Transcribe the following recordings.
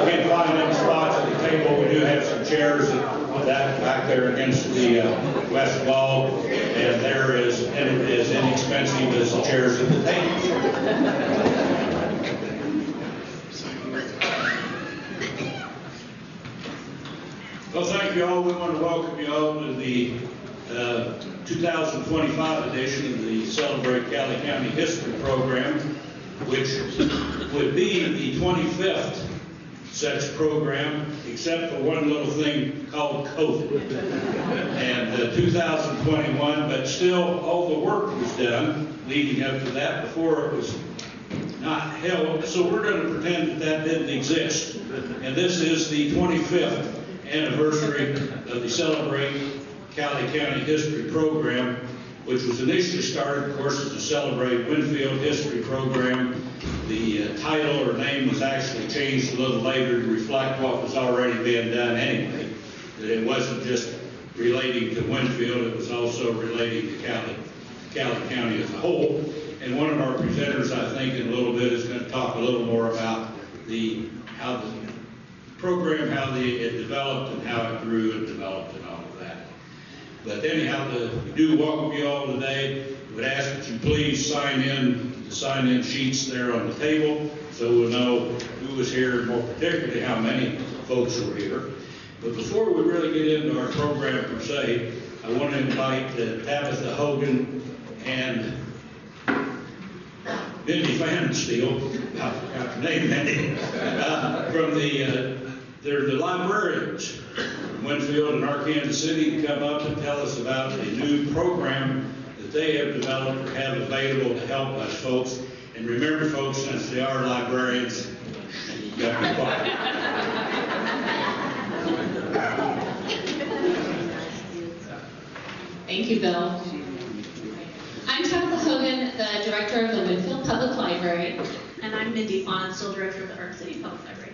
can't find any spots at the table. We do have some chairs that back there against the west wall, and they're as inexpensive as the chairs at the table. Well, thank you all. We want to welcome you all to the 2025 edition of the Celebrate Cowley County History Program, which would be the 25th such program, except for one little thing called COVID. And 2021, but still all the work was done leading up to that before it was not held. So we're going to pretend that that didn't exist. And this is the 25th anniversary of the Celebrate Cowley County History Program, which was initially started, of course, as the Celebrate Winfield History Program. The title or name was actually changed a little later to reflect what was already being done anyway. That it wasn't just relating to Winfield, it was also relating to Cowley County as a whole. And one of our presenters, I think, in a little bit is going to talk a little more about how the program, it developed and how it grew and developed and all of that. But anyhow, we do welcome you all today. We would ask that you please sign in the sign-in sheets there on the table so we'll know who was here, and more particularly how many folks were here. But before we really get into our program per se, I want to invite Tabitha Hogan and Mindy Fansteel, I forgot her name, Mindy, from they're the librarians from Winfield and Arkansas City, to come up and tell us about a new program that they have developed or have available to help us folks. And remember, folks, since they are librarians, you got to be quiet. Thank you, Bill. I'm Tabitha Hogan, the director of the Winfield Public Library. And I'm Mindy Fawn, still director of the Ark City Public Library.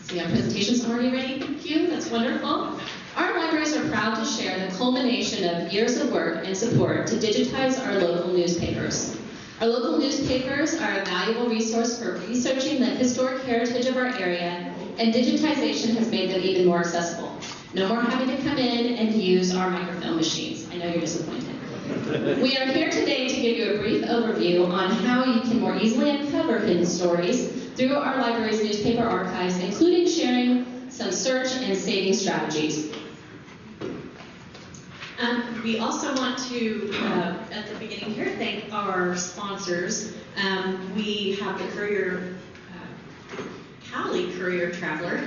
So our presentation's already ready. Thank you. That's wonderful. Our libraries are proud to share the culmination of years of work and support to digitize our local newspapers. Our local newspapers are a valuable resource for researching the historic heritage of our area, and digitization has made them even more accessible. No more having to come in and use our microfilm machines. I know you're disappointed. We are here today to give you a brief overview on how you can more easily uncover hidden stories through our library's newspaper archives, including sharing some search and saving strategies. We also want to, at the beginning here, thank our sponsors. We have the Cowley Courier Traveler.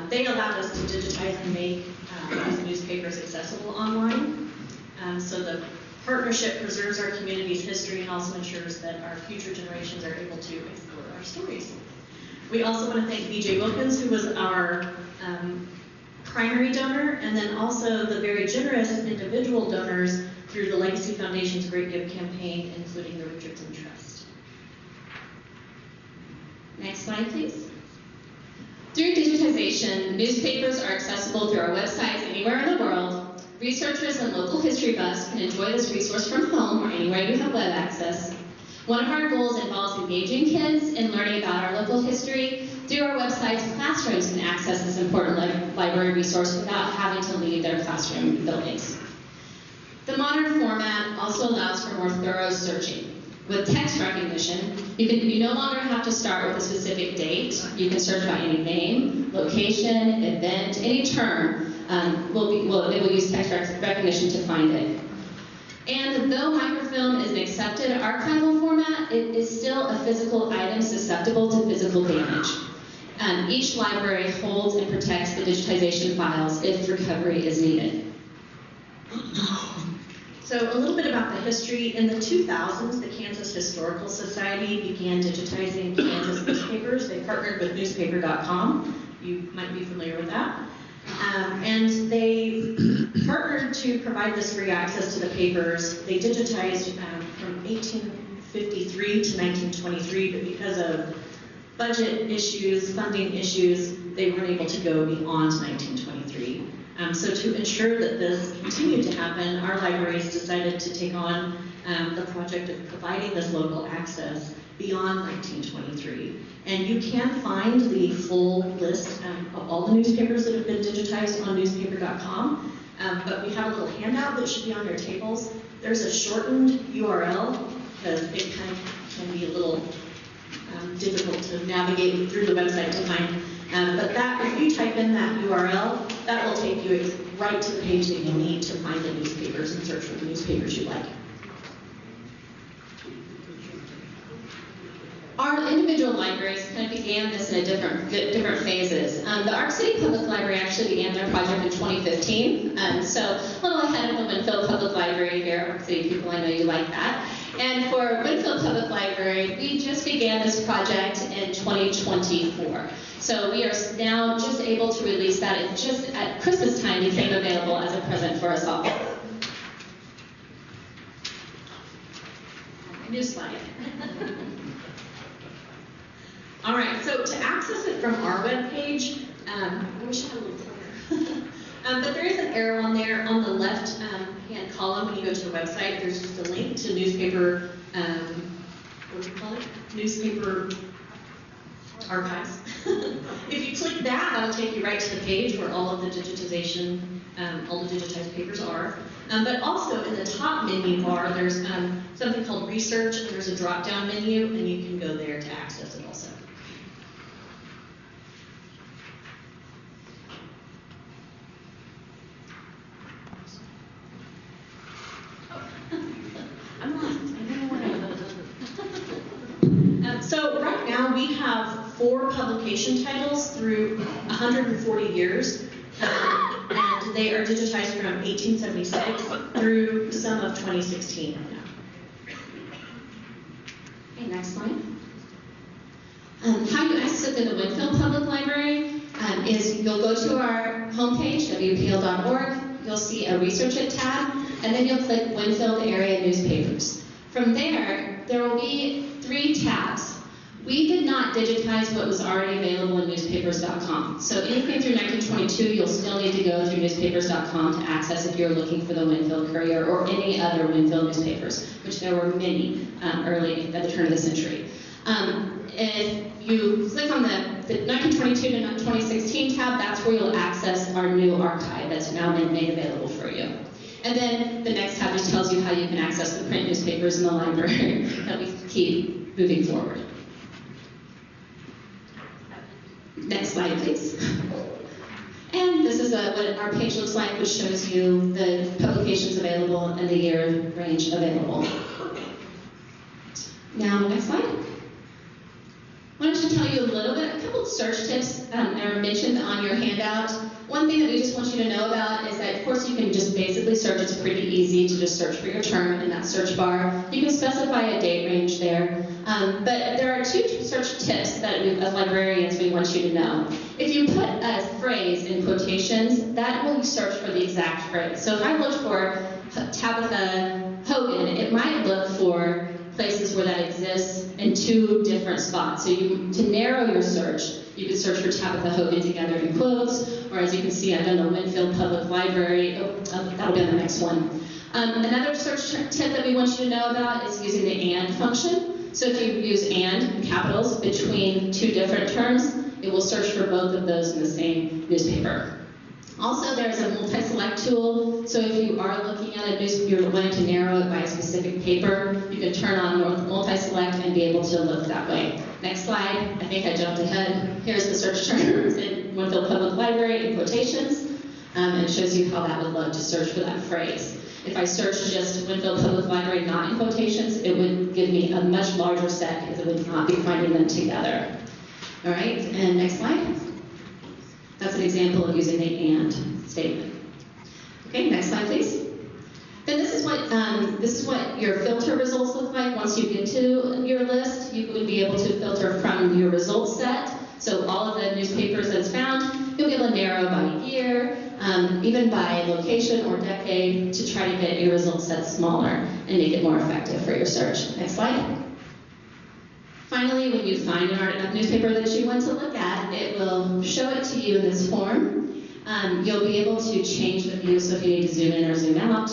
They allowed us to digitize and make these newspapers accessible online. So the partnership preserves our community's history and also ensures that our future generations are able to explore our stories. We also want to thank BJ Wilkins, who was our primary donor, and then also the very generous individual donors through the Legacy Foundation's Great Give campaign, including the Richardson Trust. Next slide, please. Through digitization, newspapers are accessible through our websites anywhere in the world. Researchers and local history buffs can enjoy this resource from home or anywhere you have web access. One of our goals involves engaging kids in learning about our local history. Through our websites, classrooms can access this important library resource without having to leave their classroom buildings. The modern format also allows for more thorough searching. With text recognition, you no longer have to start with a specific date. You can search by any name, location, event, any term. It will use text recognition to find it. And though microfilm is an accepted archival format, it is still a physical item susceptible to physical damage. Each library holds and protects the digitization files if recovery is needed. So a little bit about the history. In the 2000s, the Kansas Historical Society began digitizing Kansas newspapers. They partnered with newspaper.com. You might be familiar with that. And they partnered to provide this free access to the papers. They digitized from 1853 to 1923, but because of budget issues, funding issues, they weren't able to go beyond 1923. So to ensure that this continued to happen, our libraries decided to take on the project of providing this local access beyond 1923. And you can find the full list of all the newspapers that have been digitized on newspaper.com, but we have a little handout that should be on your tables. There's a shortened URL because it kind of can be a little difficult to navigate through the website to find. But that, if you type in that URL, that will take you right to the page that you need to find the newspapers and search for the newspapers you like. Our individual libraries kind of began this in different phases. The Ark City Public Library actually began their project in 2015, so a little ahead of the Winfield Public Library here. Ark City people, I know you like that. And for Winfield Public Library, we just began this project in 2024. So we are now just able to release that. It just at Christmas time became available as a present for us all. New slide. All right, so to access it from our webpage, I wish I had a little pointer. But there is an arrow on there on the left-hand column when you go to the website. There's just a link to newspaper, what do you call it? Newspaper archives. If you click that, that'll take you right to the page where all of the digitization, all the digitized papers are. But also in the top menu bar, there's something called Research, and there's a drop-down menu, and you can go there to access it also. I'm lost. I don't know what I am. So right now we have 4 publication titles through 140 years, and they are digitized from 1876 through some of 2016 right now. Okay, next slide. How you access it in the Winfield Public Library is you'll go to our homepage, wpl.org. You'll see a Research It tab, and then you'll click Winfield Area Newspapers. From there, there will be 3 tabs. We did not digitize what was already available in newspapers.com. So anything through 1922, you'll still need to go through newspapers.com to access if you're looking for the Winfield Courier or any other Winfield newspapers, which there were many early at the turn of the century. If you click on the 1922 to 2016 tab, that's where you'll access our new archive that's now been made available for you. And then the next tab just tells you how you can access the print newspapers in the library that we keep moving forward. Next slide, please. And this is what our page looks like, which shows you the publications available and the year range available. Now, next slide. I wanted to tell you a couple of search tips that are mentioned on your handout. One thing that we just want you to know about is that, of course, you can just basically search. It's pretty easy to just search for your term in that search bar. You can specify a date range there. But there are 2 search tips that as librarians we want you to know. If you put a phrase in quotations, that will search for the exact phrase. So if I looked for Tabitha Hogan, it might look for places where that exists in 2 different spots. So to narrow your search, you could search for Tabitha Hogan together in quotes, or as you can see, I've done the Winfield Public Library. That'll be on the next one. Another search tip that we want you to know about is using the AND function. So if you use AND in capitals between 2 different terms, it will search for both of those in the same newspaper. Also, there's a multi-select tool, so if you are looking at a newspaper, you're wanting to narrow it by a specific paper, you can turn on multi-select and be able to look that way. Next slide, I think I jumped ahead. Here's the search terms in Winfield Public Library in quotations, and it shows you how that would look to search for that phrase. If I search just Winfield Public Library not in quotations, it would give me a much larger set because it would not be finding them together. All right, and next slide. That's an example of using the AND statement. Okay, next slide, please. Then this is what your filter results look like once you get to your list. You would be able to filter from your results set. So all of the newspapers that's found, you'll be able to narrow by year, even by location or decade, to try to get your results set smaller and make it more effective for your search. Next slide. Finally, when you find a newspaper that you want to look at, it will show it to you in this form. You'll be able to change the view, so if you need to zoom in or zoom out,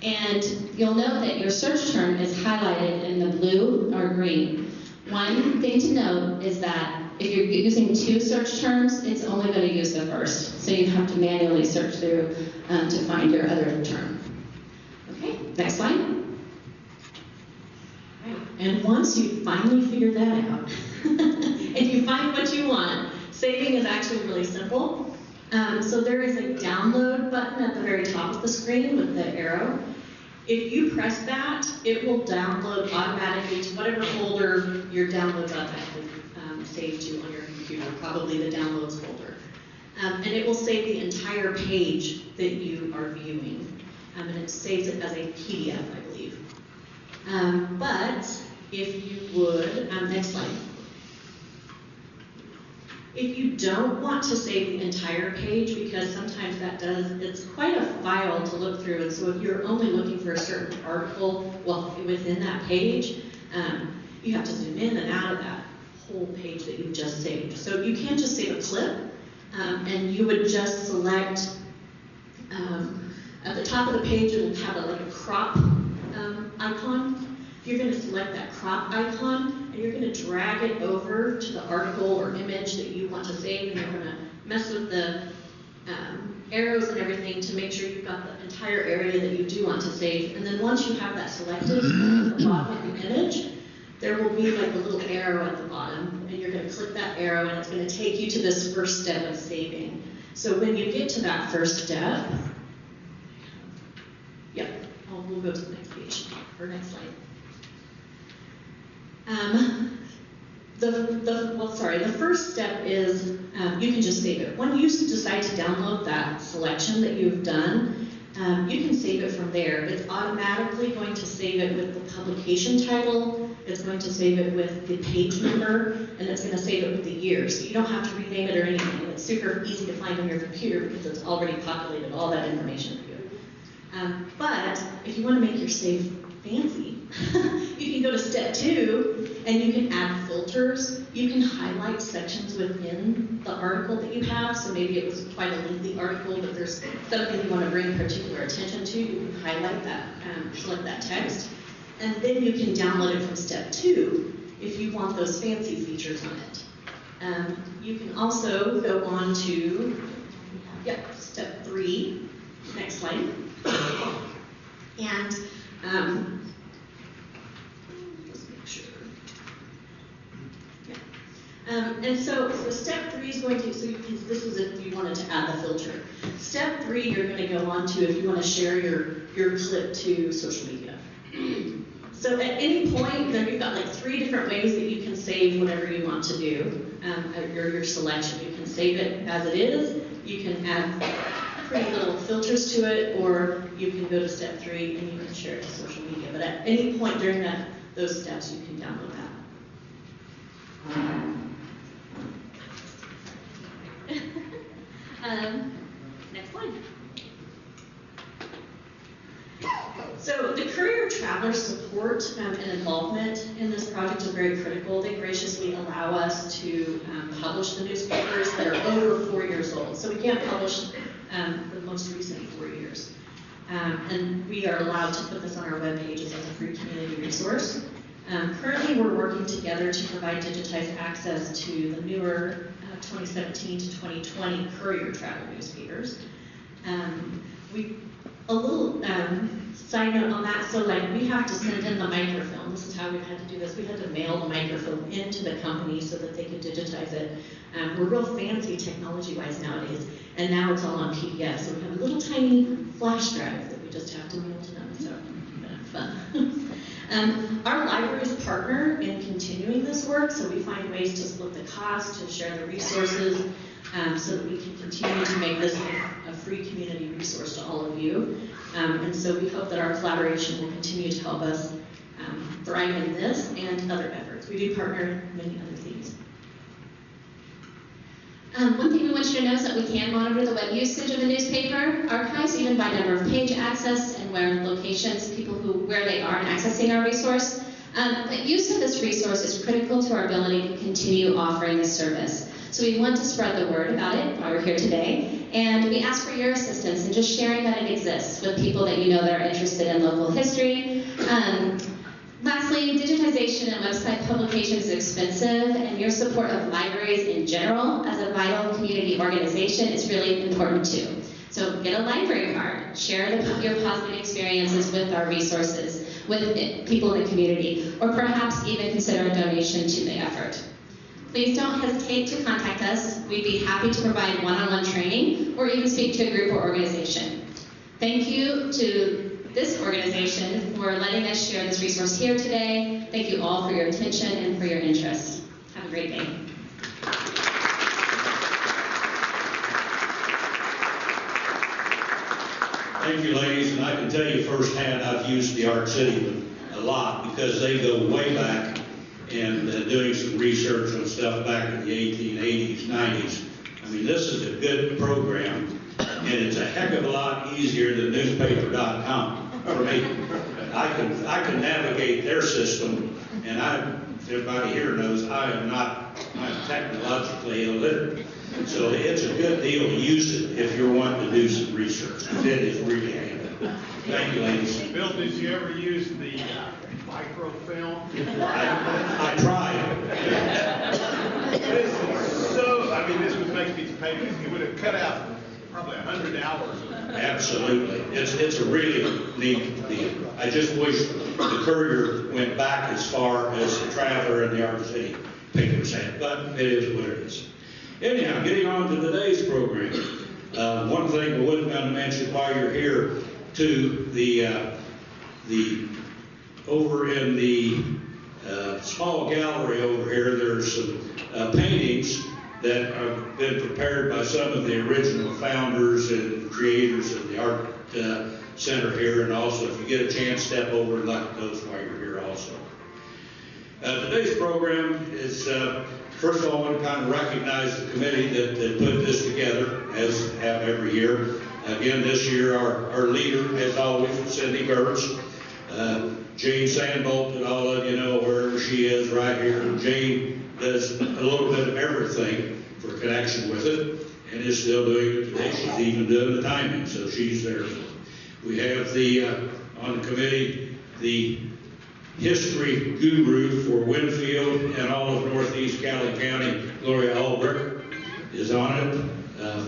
And you'll note that your search term is highlighted in the blue or green. One thing to note is that if you're using two search terms, it's only going to use the first. So you have to manually search through to find your other term. Okay, next slide. Right. And once you finally figure that out, and you find what you want, saving is actually really simple. So there is a download button at the very top of the screen with the arrow. If you press that, it will download automatically to whatever folder your download button saved to on your computer, probably the downloads folder. And it will save the entire page that you are viewing. And it saves it as a PDF, I believe. But if you would, next slide. If you don't want to save the entire page, because sometimes it's quite a file to look through, and so if you're only looking for a certain article, well, within that page, you have to zoom in and out of that whole page that you've just saved. So you can just save a clip, and you would just select, at the top of the page, it will have like a crop icon. You're going to select that crop icon, and you're going to drag it over to the article or image that you want to save, and you're going to mess with the arrows and everything to make sure you've got the entire area that you do want to save. And then once you have that selected at the bottom of the image, there will be like a little arrow at the bottom, and you're going to click that arrow, and it's going to take you to this first step of saving. So when you get to that first step, we'll go to the next page, or next slide. The first step is you can just save it. When you decide to download that selection that you've done, you can save it from there. It's automatically going to save it with the publication title, it's going to save it with the page number, and it's going to save it with the year. So you don't have to rename it or anything. It's super easy to find on your computer because it's already populated all that information for you. But if you want to make your save fancy, you can go to step 2 and you can add filters. You can highlight sections within the article that you have. So maybe it was quite a lengthy article, but there's something you want to bring particular attention to. You can highlight that, select that text, and then you can download it from step 2 if you want those fancy features on it. You can also go on to step 3. Next slide. And let's make sure. And so step 3 is going to, this is if you wanted to add the filter. Step 3 you're going to go on to if you want to share your clip to social media. So at any point, you've got like 3 different ways that you can save whatever you want to do, your selection. You can save it as it is, you can add pretty little filters to it, or you can go to step 3 and you can share it to social media. But at any point during those steps, you can download that. Next slide. So the courier traveler support and involvement in this project is very critical. They graciously allow us to publish the newspapers that are over 4 years old. So we can't publish the most recent 4 years. And we are allowed to put this on our web pages as a free community resource. Currently, we're working together to provide digitized access to the newer 2017 to 2020 courier travel newspapers. A little side note on that, so like we have to send in the microfilm. This is how we've had to do this. We had to mail the microfilm into the company so that they could digitize it. We're real fancy technology-wise nowadays, and now it's all on PDF. So we have a little tiny flash drive that we just have to mail to them, so fun. Our libraries partner in continuing this work, so we find ways to split the cost, to share the resources, so that we can continue to make this a free community resource to all of you. And so we hope that our collaboration will continue to help us thrive in this and other efforts. We do partner in many other things. One thing we want you to know is that we can monitor the web usage of a newspaper archives, even by number of page access and where locations, where they are in accessing our resource. The use of this resource is critical to our ability to continue offering this service. So we want to spread the word about it while we're here today, And we ask for your assistance in just sharing that it exists with people that you know that are interested in local history. Lastly, digitization and website publication is expensive, and your support of libraries in general as a vital community organization is really important too. So get a library card, share your positive experiences with our resources, with people in the community, or perhaps even consider a donation to the effort. Please don't hesitate to contact us. We'd be happy to provide one-on-one training or even speak to a group or organization. Thank you to this organization for letting us share this resource here today. Thank you all for your attention and for your interest. Have a great day. Thank you, ladies, and I can tell you firsthand I've used the Ark City one a lot because they go way back and doing some research on stuff back in the 1880s, 90s. I mean, this is a good program, and it's a heck of a lot easier than newspaper.com for me. I can navigate their system, and everybody here knows I'm technologically illiterate. So it's a good deal to use it if you're wanting to do some research. It is really handy. Thank you, ladies. Bill, did you ever use the microfilm? I tried. This is this would make these papers. It would have cut out probably 100 hours. Absolutely. It's a really neat deal. I just wish the Courier went back as far as the Traveler and the Ark City papers had, but it is what it is. Anyhow, getting on to today's program. One thing I wasn't going to mention while you're here, too, over in the small gallery over here, there's some paintings that have been prepared by some of the original founders and creators of the Art Center here, and also if you get a chance, step over and look at those while you're here also. Today's program is, first of all, I want to kind of recognize the committee that put this together, as have every year. Again, this year, our leader, as always, was Cindy Gertz. Jane Sandbolt, that all of you know wherever she is right here. And Jane does a little bit of everything for connection with it, and is still doing it today. She's even doing the timing, so she's there. We have on the committee, the history guru for Winfield and all of Northeast Cowley County, Gloria Ulbrich, is on it.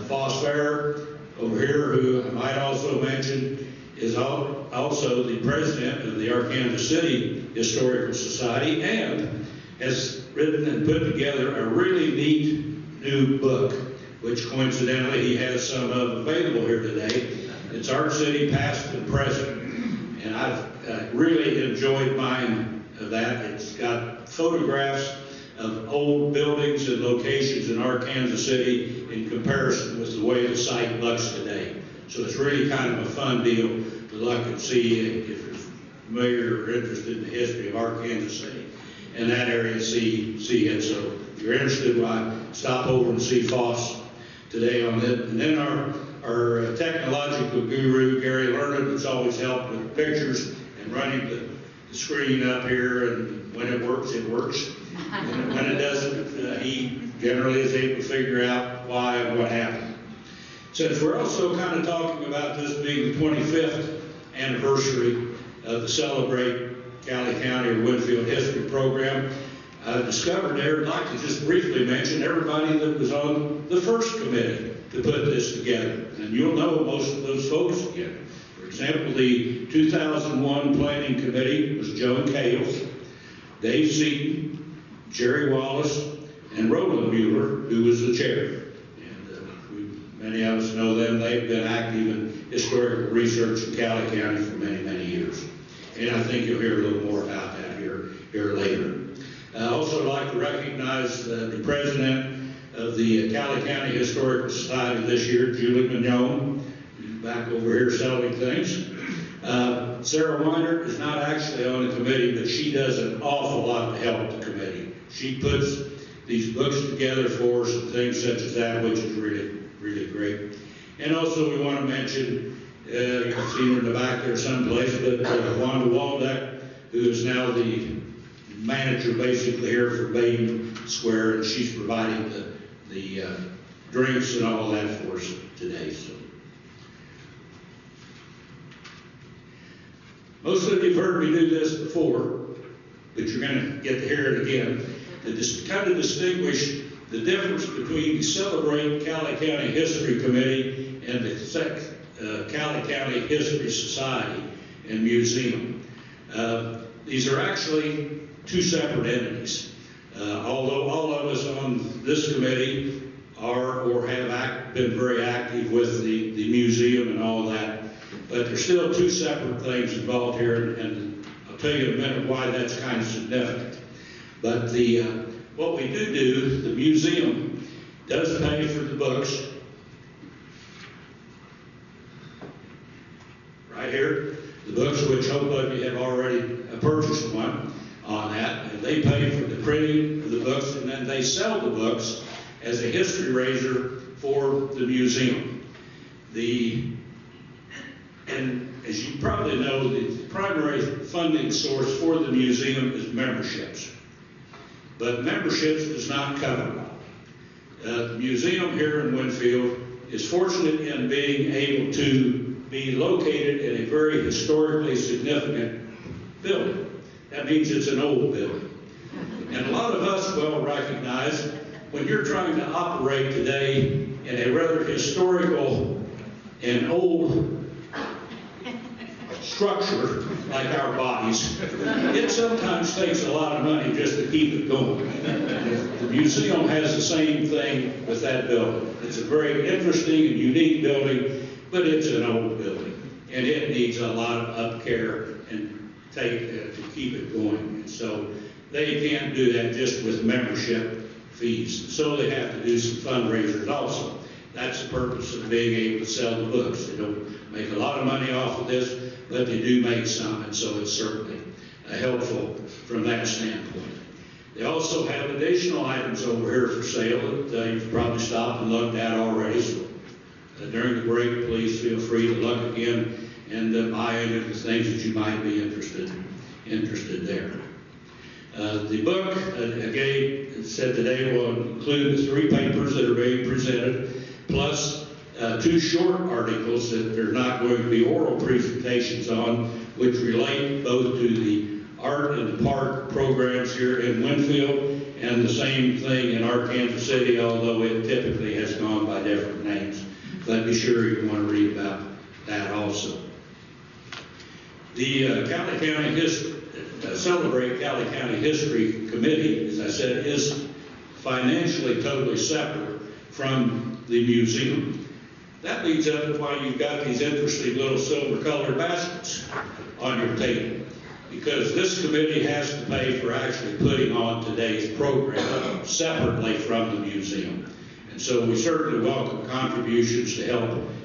Foss Farrer over here, who I might also mention, is also the president of the Arkansas City Historical Society, and has written and put together a really neat new book, which coincidentally he has some of available here today. It's Ark City Past and Present, and I've really enjoyed buying that. It's got photographs of old buildings and locations in Arkansas City in comparison with the way the site looks today. So it's really kind of a fun deal to look and see if you're familiar or interested in the history of Arkansas City and that area, see it. So if you're interested, stop over and see Foss today on it. And then our technological guru, Gary Learned, has always helped with pictures and running the screen up here, and when it works, it works. And when it doesn't, he generally is able to figure out why and what happened. Since we're also kind of talking about this being the 25th anniversary of the Celebrate Cowley County or Winfield History Program, I've discovered there, I'd like to just briefly mention everybody that was on the first committee to put this together. And you'll know most of those folks again. For example, the 2001 Planning Committee was Joan Kales, Dave Seaton, Jerry Wallace, and Roland Mueller, who was the chair. Many of us know them. They've been active in historical research in Cowley County for many, many years. And I think you'll hear a little more about that here later. I also like to recognize the president of the Cowley County Historical Society this year, Julie Mignon, who's back over here selling things. Sarah Weiner is not actually on the committee, but she does an awful lot to help the committee. She puts these books together for us and things such as that, which is really, really great. And also we want to mention, you can see her in the back there someplace, but Wanda Waldeck, who is now the manager basically here for Baden Square, and she's providing the drinks and all that for us today. So, most of you have heard me do this before, but you're going to get to hear it again. To just kind of distinguish the difference between the Celebrate Cowley County History Committee and the Cowley County History Society and Museum. These are actually two separate entities. Although all of us on this committee are or have been very active with the museum and all that, but there's still two separate things involved here, and I'll tell you in a minute why that's kind of significant. But what we do, the museum does pay for the books. Right here, the books, which hope of you have already purchased one on that, and they pay for the printing of the books, and then they sell the books as a history raiser for the museum. And as you probably know, the primary funding source for the museum is memberships. But memberships does not cover all. The museum here in Winfield is fortunate in being able to be located in a very historically significant building. That means it's an old building. And a lot of us well recognize when you're trying to operate today in a rather historical and old structure like our bodies, it sometimes takes a lot of money just to keep it going. The museum has the same thing with that building. It's a very interesting and unique building, but it's an old building, and it needs a lot of upcare and to keep it going. And so they can't do that just with membership fees. So they have to do some fundraisers also. That's the purpose of being able to sell the books. They don't make a lot of money off of this, but they do make some, and so it's certainly helpful from that standpoint. They also have additional items over here for sale that you've probably stopped and looked at already. So during the break, please feel free to look again and buy any of the things that you might be interested there. The book, again, said today will include the 3 papers that are being presented, plus 2 short articles that there are not going to be oral presentations on, which relate both to the art and the park programs here in Winfield, and the same thing in Arkansas City, although it typically has gone by different names. But be sure you want to read about that also. The Celebrate Cowley County History Committee, as I said, is financially totally separate from the museum. That leads up to why you've got these interesting little silver-colored baskets on your table, because this committee has to pay for actually putting on today's program separately from the museum. And so we certainly welcome contributions to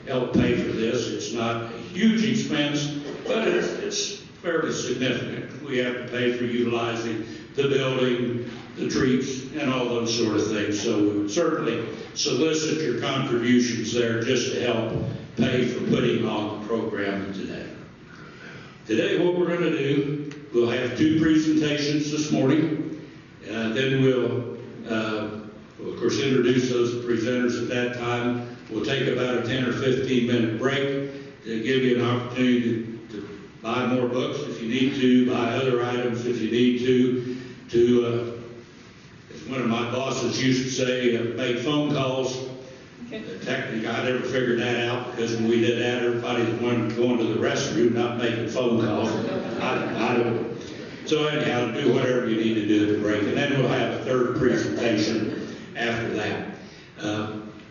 help pay for this. It's not a huge expense, but it's fairly significant. We have to pay for utilizing the building, the treats, and all those sort of things. So we would certainly solicit your contributions there just to help pay for putting on the program today. Today, what we're going to do, we'll have 2 presentations this morning. Then we'll, of course, introduce those presenters at that time. We'll take about a 10 or 15 minute break to give you an opportunity to buy more books if you need to, buy other items if you need to as one of my bosses used to say, make phone calls. Technically, I never figured that out, because when we did that, everybody wanted going to the restroom, not making phone calls. I don't. So anyhow, do whatever you need to do at the break, and then we'll have a 3rd presentation after that.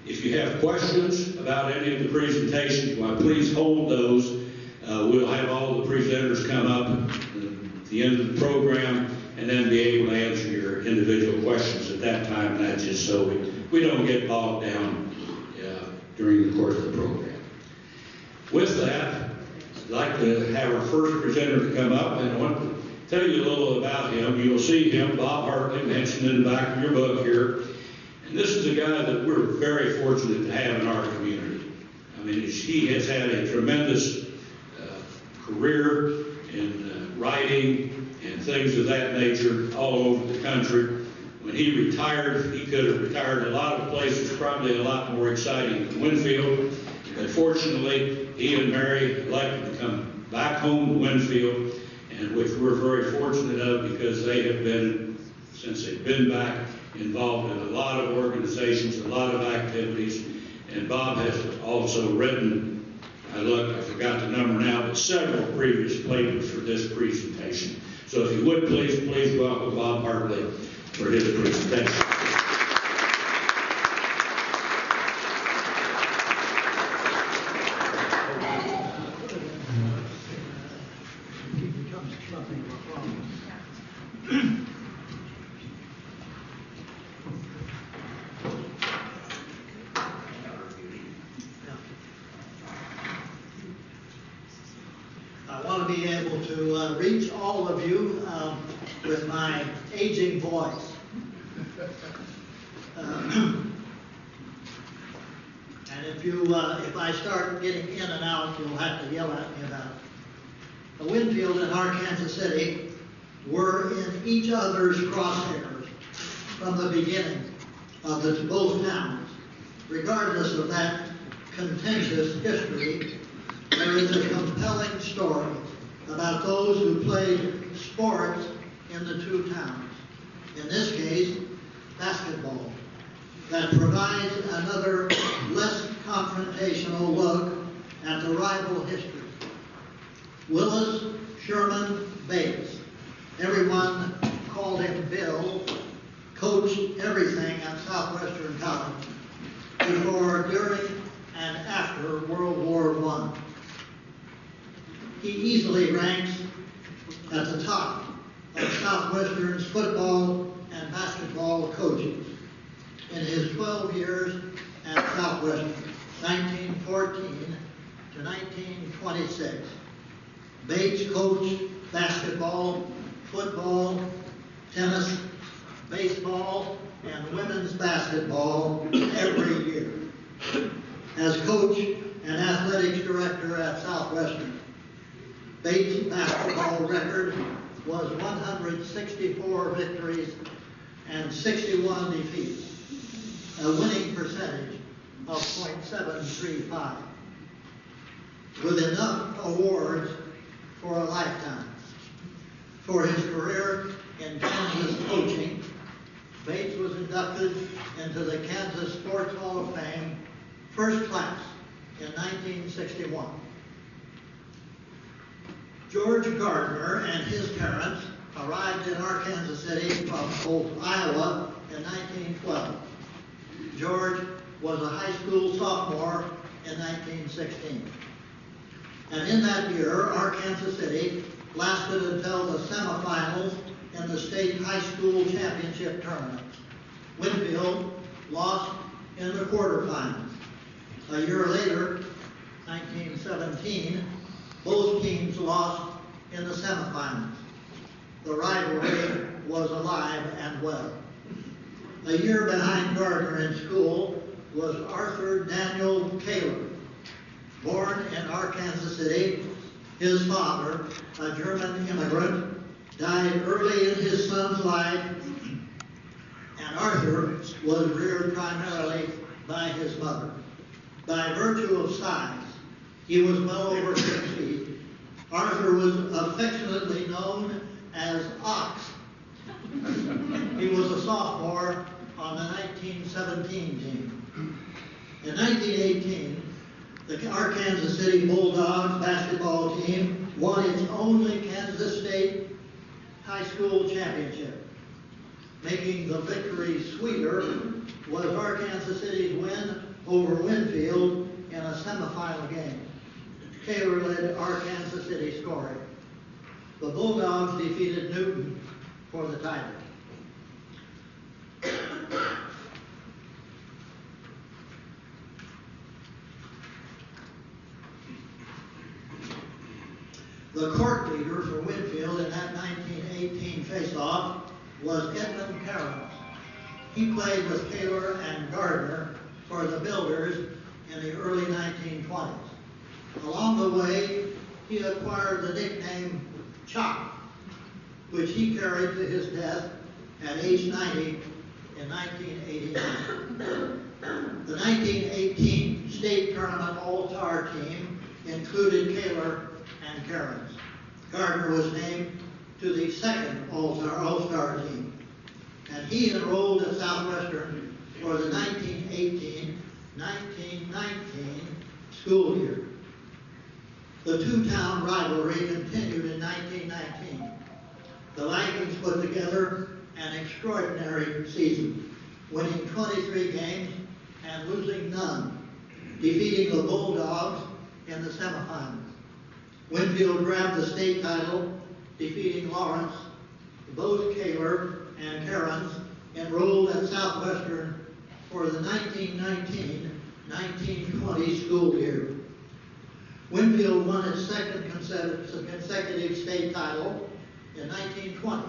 If you have questions about any of the presentations, well, please hold those. We'll have all the presenters come up at the end of the program, and then be able to answer your individual questions at that time. And that's just so we don't get bogged down during the course of the program. With that, I'd like to have our first presenter to come up, and I want to tell you a little about him. You'll see him, Bob Hartley, mentioned in the back of your book here. And this is a guy that we're very fortunate to have in our community. I mean, he has had a tremendous career in writing and things of that nature all over the country. when he retired, he could have retired a lot of places, probably a lot more exciting than Winfield. But fortunately, he and Mary elected to come back home to Winfield, and which we're very fortunate of because they have been, since they've been back, involved in a lot of organizations, a lot of activities. And Bob has also written, I forgot the number now, but several previous papers for this presentation. So if you would please welcome Bob Hartley for his presentation. I want to be able to reach all of you with my aging voice. And if I start getting in and out, you'll have to yell at me about it. Winfield and Arkansas City were in each other's crosshairs from the beginning of both towns. Regardless of that contentious history, there is a compelling story about those who played sports in the two towns. In this case, basketball, that provides another less confrontational look at the rival history. Willis Sherman Bates, everyone called him Bill, coached everything at Southwestern College before, during, and after World War I. He easily ranks at the top of Southwestern's football and basketball coaches. In his 12 years at Southwestern, 1914 to 1926, Bates coached basketball, football, tennis, baseball, and women's basketball every year. As coach and athletics director at Southwestern, Bates' basketball record was 164 victories and 61 defeats, a winning percentage of .735, with enough awards for a lifetime. For his career in Kansas coaching, Bates was inducted into the Kansas Sports Hall of Fame first class in 1961. George Gardner and his parents arrived in Arkansas City from both Iowa in 1912. George was a high school sophomore in 1916. And in that year, Arkansas City lasted until the semifinals in the state high school championship tournament. Winfield lost in the quarterfinals. A year later, 1917, both teams lost in the semifinals. The rivalry was alive and well. A year behind Gardner in school was Arthur Daniel Taylor. Born in Arkansas City, his father, a German immigrant, died early in his son's life, and Arthur was reared primarily by his mother. By virtue of size, he was well over 6 feet. Arthur was affectionately known as Ox. He was a sophomore on the 1917 team. In 1918, the Arkansas City Bulldogs basketball team won its only Kansas State high school championship. Making the victory sweeter was Arkansas City's win over Winfield in a semifinal game. Taylor led Arkansas City scoring. The Bulldogs defeated Newton for the title. The court leader for Winfield in that 1918 face-off was Edmund Carroll. He played with Taylor and Gardner for the Builders in the early 1920s. Along the way, he acquired the nickname Chop, which he carried to his death at age 90 in 1989. The 1918 state tournament all-star team included Kaler and Cairns. Gardner was named to the second all-star team, and he enrolled at Southwestern for the 1918-1919 school year. The two-town rivalry continued in 1919. The Vikings put together an extraordinary season, winning 23 games and losing none, defeating the Bulldogs in the semifinals. Winfield grabbed the state title, defeating Lawrence. Both Kaler and Cairns enrolled at Southwestern for the 1919-1920 school year. Winfield won its second consecutive state title in 1920,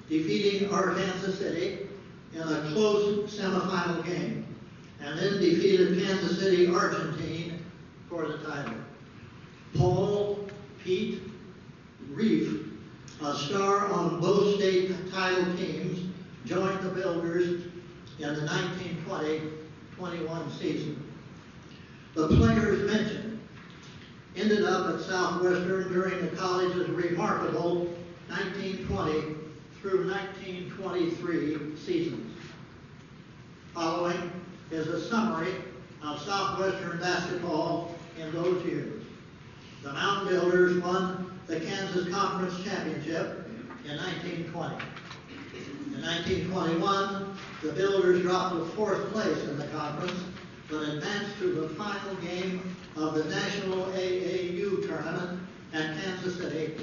defeating Arkansas City in a close semifinal game, and then defeated Kansas City, Argentine for the title. Paul Pete Reef, a star on both state title teams, joined the Builders in the 1920-21 season. The players mentioned ended up at Southwestern during the college's remarkable 1920 through 1923 seasons. Following is a summary of Southwestern basketball in those years. The Mountain Builders won the Kansas Conference Championship in 1920. In 1921, the Builders dropped to fourth place in the conference, but advanced to the final game of the National AAU tournament at Kansas City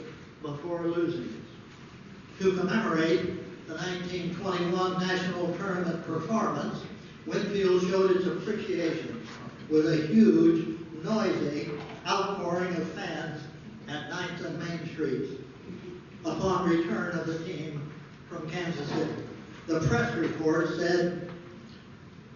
before losing. To commemorate the 1921 National Tournament performance, Winfield showed its appreciation with a huge, noisy outpouring of fans at 9th and Main Streets upon return of the team from Kansas City. The press report said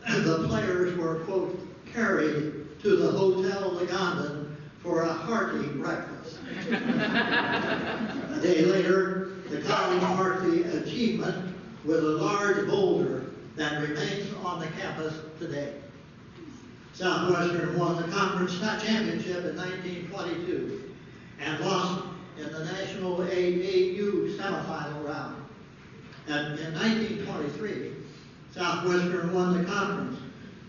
the players were, quote, carried to the Hotel Legonden for a hearty breakfast. A day later, the college marked the achievement with a large boulder that remains on the campus today. Southwestern won the conference championship in 1922 and lost in the National AAU semifinal round. And in 1923, Southwestern won the conference,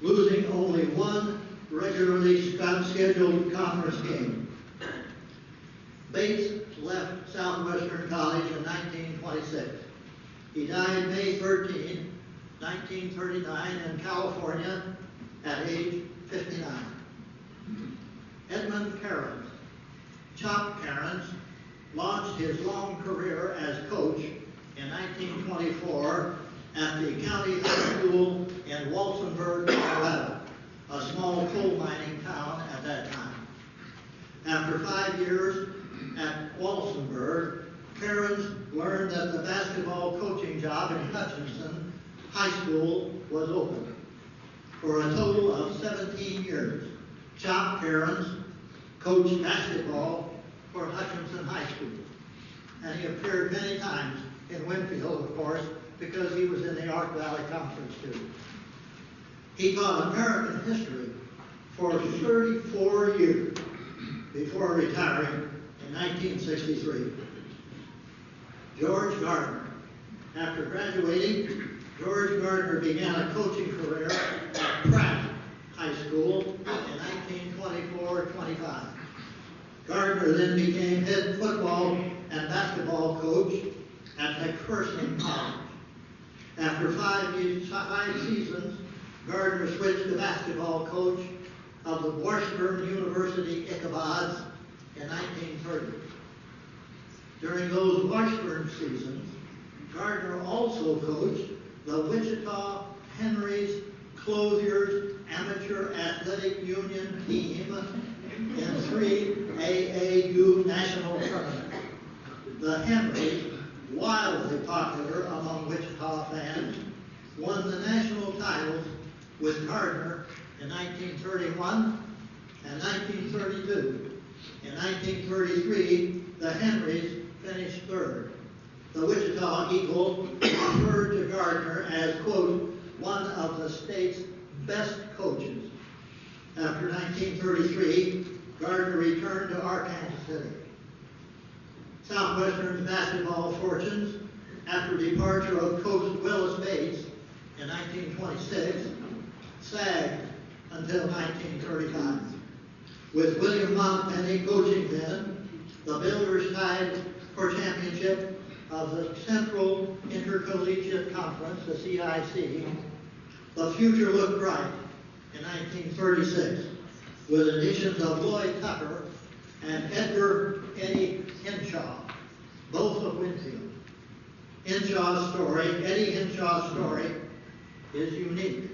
losing only one regularly scheduled conference game. Bates left Southwestern College in 1926. He died May 13, 1939 in California at age 59. Edmund Cairns, Chop Cairns, launched his long career as coach in 1924 at the County High School in Walsenburg, Colorado, a small coal mining town at that time. After 5 years at Walsenburg, Cairns learned that the basketball coaching job in Hutchinson High School was open. For a total of 17 years, Chop Cairns coached basketball for Hutchinson High School. And he appeared many times in Winfield, of course, because he was in the Ark Valley Conference too. He taught American history for 34 years before retiring in 1963. George Gardner. After graduating, George Gardner began a coaching career at Pratt High School in 1924-25. Gardner then became head football and basketball coach at McPherson College. After 5 seasons, Gardner switched to basketball coach of the Washburn University Ichabods in 1930. During those Washburn seasons, Gardner also coached the Wichita Henry's Clothiers Amateur Athletic Union team in 3 AAU national tournaments. The Henrys, wildly popular among Wichita fans, won the national titles with Gardner in 1931 and 1932. In 1933, the Henrys finished third. The Wichita Eagle referred to Gardner as, quote, returned to Arkansas City. Southwestern's basketball fortunes, after departure of Coach Willis Bates in 1926, sagged until 1935. With William Monpenny coaching then, the Builders tied for championship of the Central Intercollegiate Conference, the CIC. The future looked bright in 1936, with additions of Lloyd Tucker and Edgar Eddie Henshaw, both of Winfield. Eddie Henshaw's story is unique.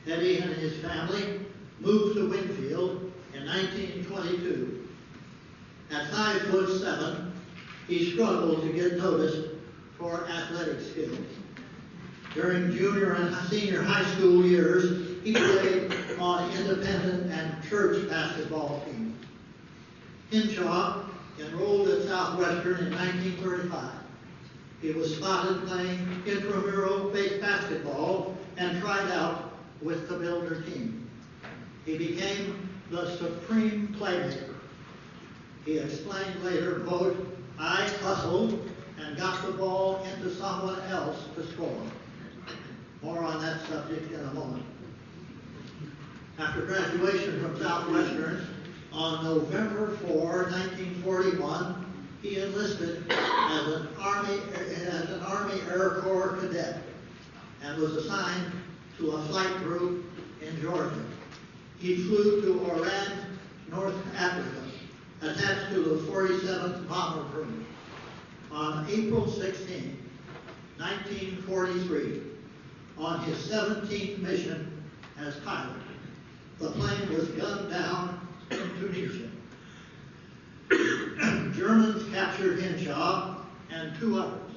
Eddie and his family moved to Winfield in 1922. At 5'7", he struggled to get noticed for athletic skills. During junior and senior high school years, he played on independent and church basketball teams. Henshaw enrolled at Southwestern in 1935. He was spotted playing intramural-based basketball and tried out with the Builder team. He became the supreme playmaker. He explained later, quote, "I hustled and got the ball into someone else to score." More on that subject in a moment. After graduation from Southwestern on November 4, 1941, he enlisted as an Army Air Corps cadet and was assigned to a flight group in Georgia. He flew to Oran, North Africa, attached to the 47th Bomber Group. On April 16, 1943, on his 17th mission as pilot, the plane was gunned down in Tunisia. Germans captured Henshaw and 2 others.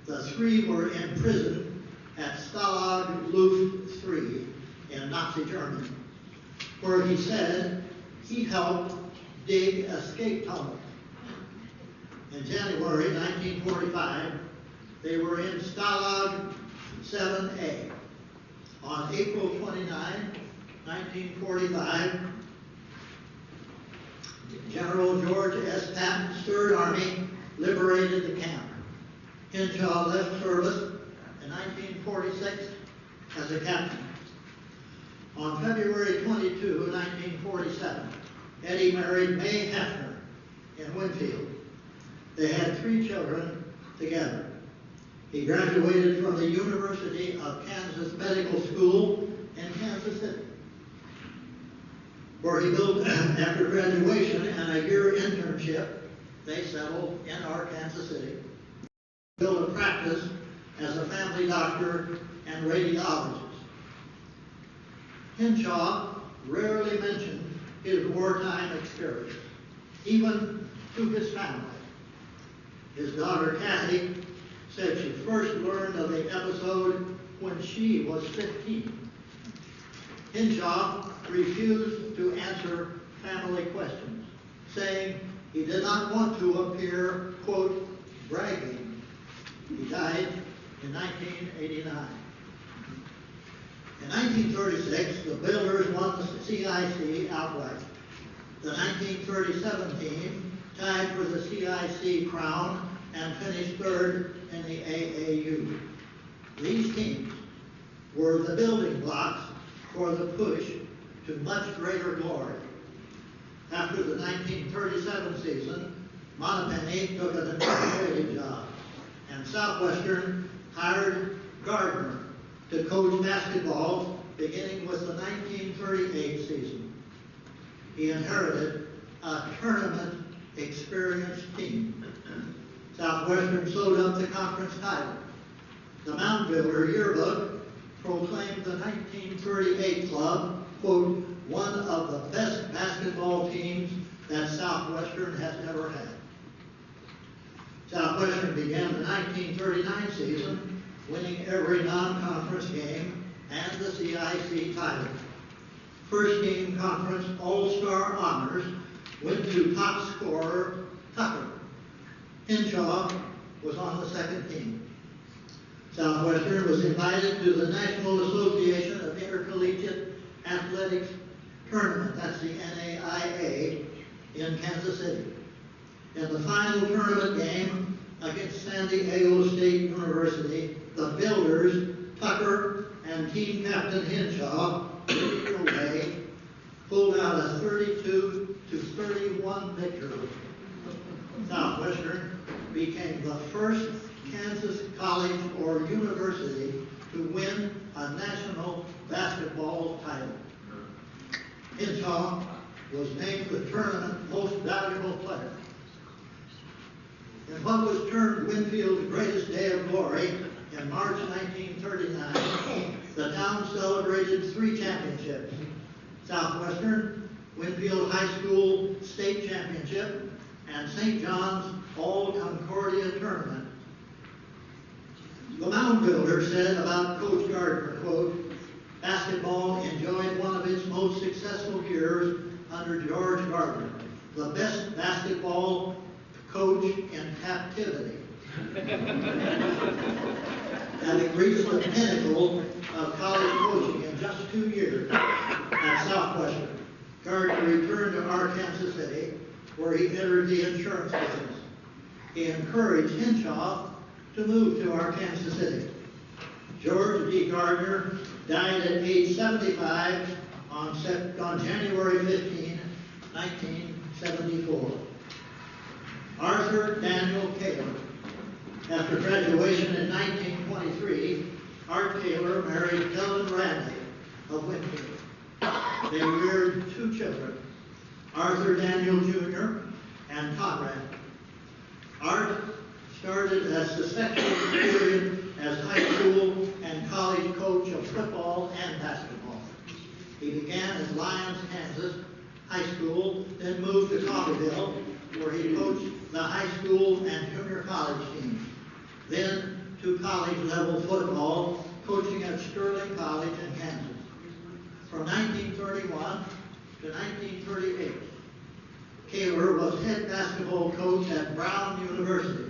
The 3 were imprisoned at Stalag Luft 3 in Nazi Germany, where he said he helped dig escape tunnels. In January 1945, they were in Stalag 7A. On April 29, 1945, General George S. Patton's Third Army liberated the camp. Henshaw left service in 1946 as a captain. On February 22, 1947, Eddie married May Hefner in Winfield. They had 3 children together. He graduated from the University of Kansas Medical School in Kansas City, where he built, after graduation and a year internship, they settled in Arkansas City. Built a practice as a family doctor and radiologist. Henshaw rarely mentioned his wartime experience, even to his family. His daughter Kathy said she first learned of the episode when she was 15. Henshaw refused to answer family questions, saying he did not want to appear, quote, bragging. He died in 1989. In 1936, the Builders won the CIC outright. The 1937 team tied for the CIC crown and finished 3rd in the AAU. These teams were the building blocks for the push to much greater glory. After the 1937 season, Montepenny took an administrative job, and Southwestern hired Gardner to coach basketball beginning with the 1938 season. He inherited a tournament experienced team. Southwestern sewed up the conference title. The Mound Builder yearbook proclaimed the 1938 club, quote, one of the best basketball teams that Southwestern has ever had. Southwestern began the 1939 season winning every non-conference game and the CIC title. First team conference all-star honors went to top scorer Tucker. Henshaw was on the second team. Southwestern was invited to the National Association of Intercollegiate Athletics Tournament, that's the NAIA, in Kansas City. In the final tournament game against San Diego State University, the Builders, Tucker, and team captain Henshaw, leading away, pulled out a 32-31 victory. Southwestern became the first Kansas college or university to win a national basketball title. Henshaw was named the tournament most valuable player. In what was termed Winfield's greatest day of glory, in March 1939, the town celebrated 3 championships: Southwestern, Winfield High School State Championship, and St. John's All Concordia Tournament. The mound builder said about Coach Gardner, quote, "Basketball enjoyed one of its most successful years under George Gardner, the best basketball coach in captivity." Having reached the pinnacle of college coaching in just 2 years at Southwestern, Gardner returned to Arkansas City, where he entered the insurance business. He encouraged Henshaw to move to Arkansas City. George D. Gardner died at age 75 on January 15, 1974. Arthur Daniel Kaler. After graduation in 1923, Art Kaler married Helen Radley of Winfield. They reared 2 children, Arthur Daniel Jr. and Conrad. Art started a successful period as high school and college coach of football and basketball. He began at Lyons, Kansas High School, then moved to Coffeyville, where he coached the high school and junior college teams. Then to college level football, coaching at Sterling College in Kansas. From 1931 to 1938, Kaler was head basketball coach at Brown University.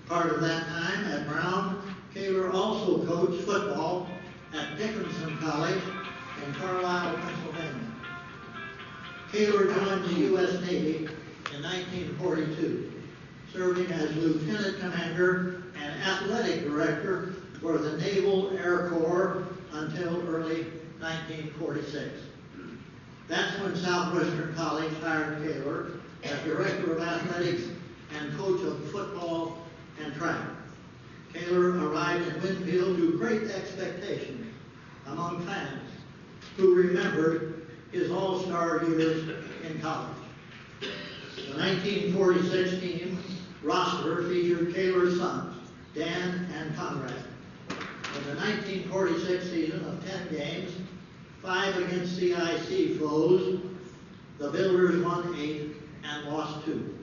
Part of that time at Brown, Kaler also coached football at Dickinson College in Carlisle, Pennsylvania. Kaler joined the U.S. Navy in 1942, serving as Lieutenant Commander and Athletic Director for the Naval Air Corps until early 1946. That's when Southwestern College hired Kaler as Director of Athletics and coach of football and track. Kaler arrived in Winfield to great expectations among fans who remembered his all-star years in college. The 1946 team roster featured Kaler's sons, Dan and Conrad. In the 1946 season of 10 games, 5 against CIC foes, the Builders won 8 and lost 2.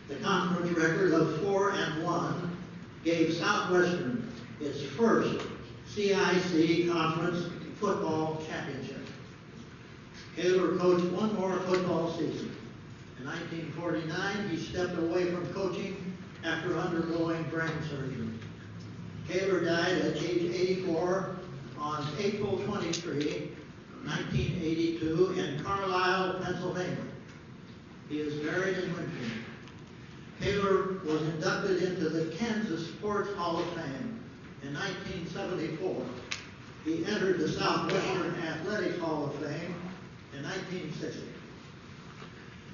The conference record of 4-1 gave Southwestern its first CIC conference football championship. Kaler coached one more football season. In 1949, he stepped away from coaching after undergoing brain surgery. Kaler died at age 84 on April 23, 1982 in Carlisle, Pennsylvania. He is buried in Winfield. Kaler was inducted into the Kansas Sports Hall of Fame in 1974. He entered the Southwestern Athletics Hall of Fame in 1960.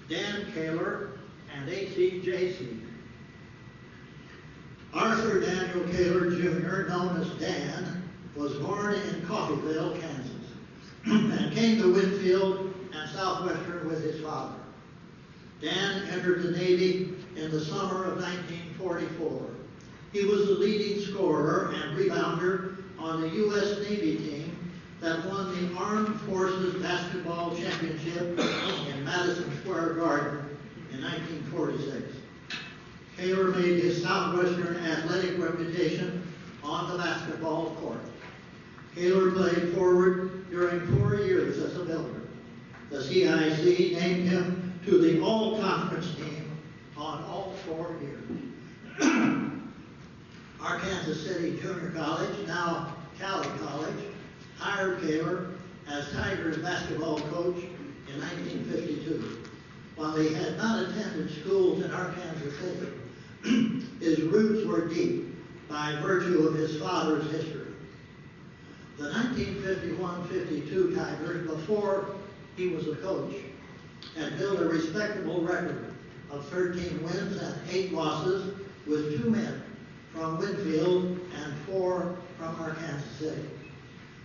Dan Kaler and ACJC. Arthur Daniel Kaler Jr., known as Dan, was born in Coffeyville, Kansas, and came to Winfield and Southwestern with his father. Dan entered the Navy in the summer of 1944. He was the leading scorer and rebounder on the U.S. Navy team that won the Armed Forces Basketball Championship in Baden Square Garden in 1946. Kaler made his Southwestern athletic reputation on the basketball court. Kaler played forward during 4 years as a Builder. The CIC named him to the all-conference team on all 4 years. Arkansas City Junior College, now Cowley College, hired Kaler as Tigers basketball coach in 1952. While he had not attended schools in Arkansas City, his roots were deep by virtue of his father's history. The 1951-52 Tigers, before he was a coach, had built a respectable record of 13 wins and 8 losses with 2 men from Winfield and 4 from Arkansas City.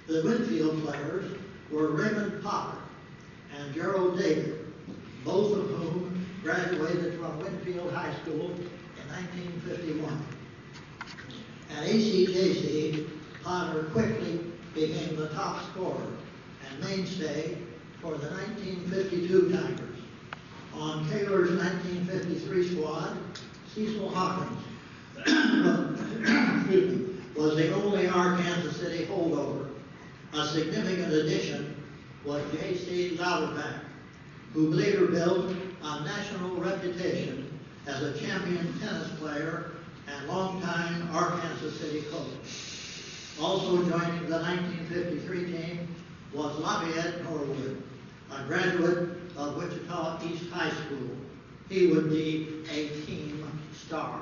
The Winfield players were Raymond Potter and Gerald David, both of whom graduated from Winfield High School in 1951. At ACJC, Potter quickly became the top scorer and mainstay for the 1952 Tigers. On Kaler's 1953 squad, Cecil Hawkins was the only Arkansas City holdover. A significant addition was J.C. Louderback, who later built a national reputation as a champion tennis player and longtime Arkansas City coach. Also joining the 1953 team was Lafayette Norwood, a graduate of Wichita East High School. He would be a team star.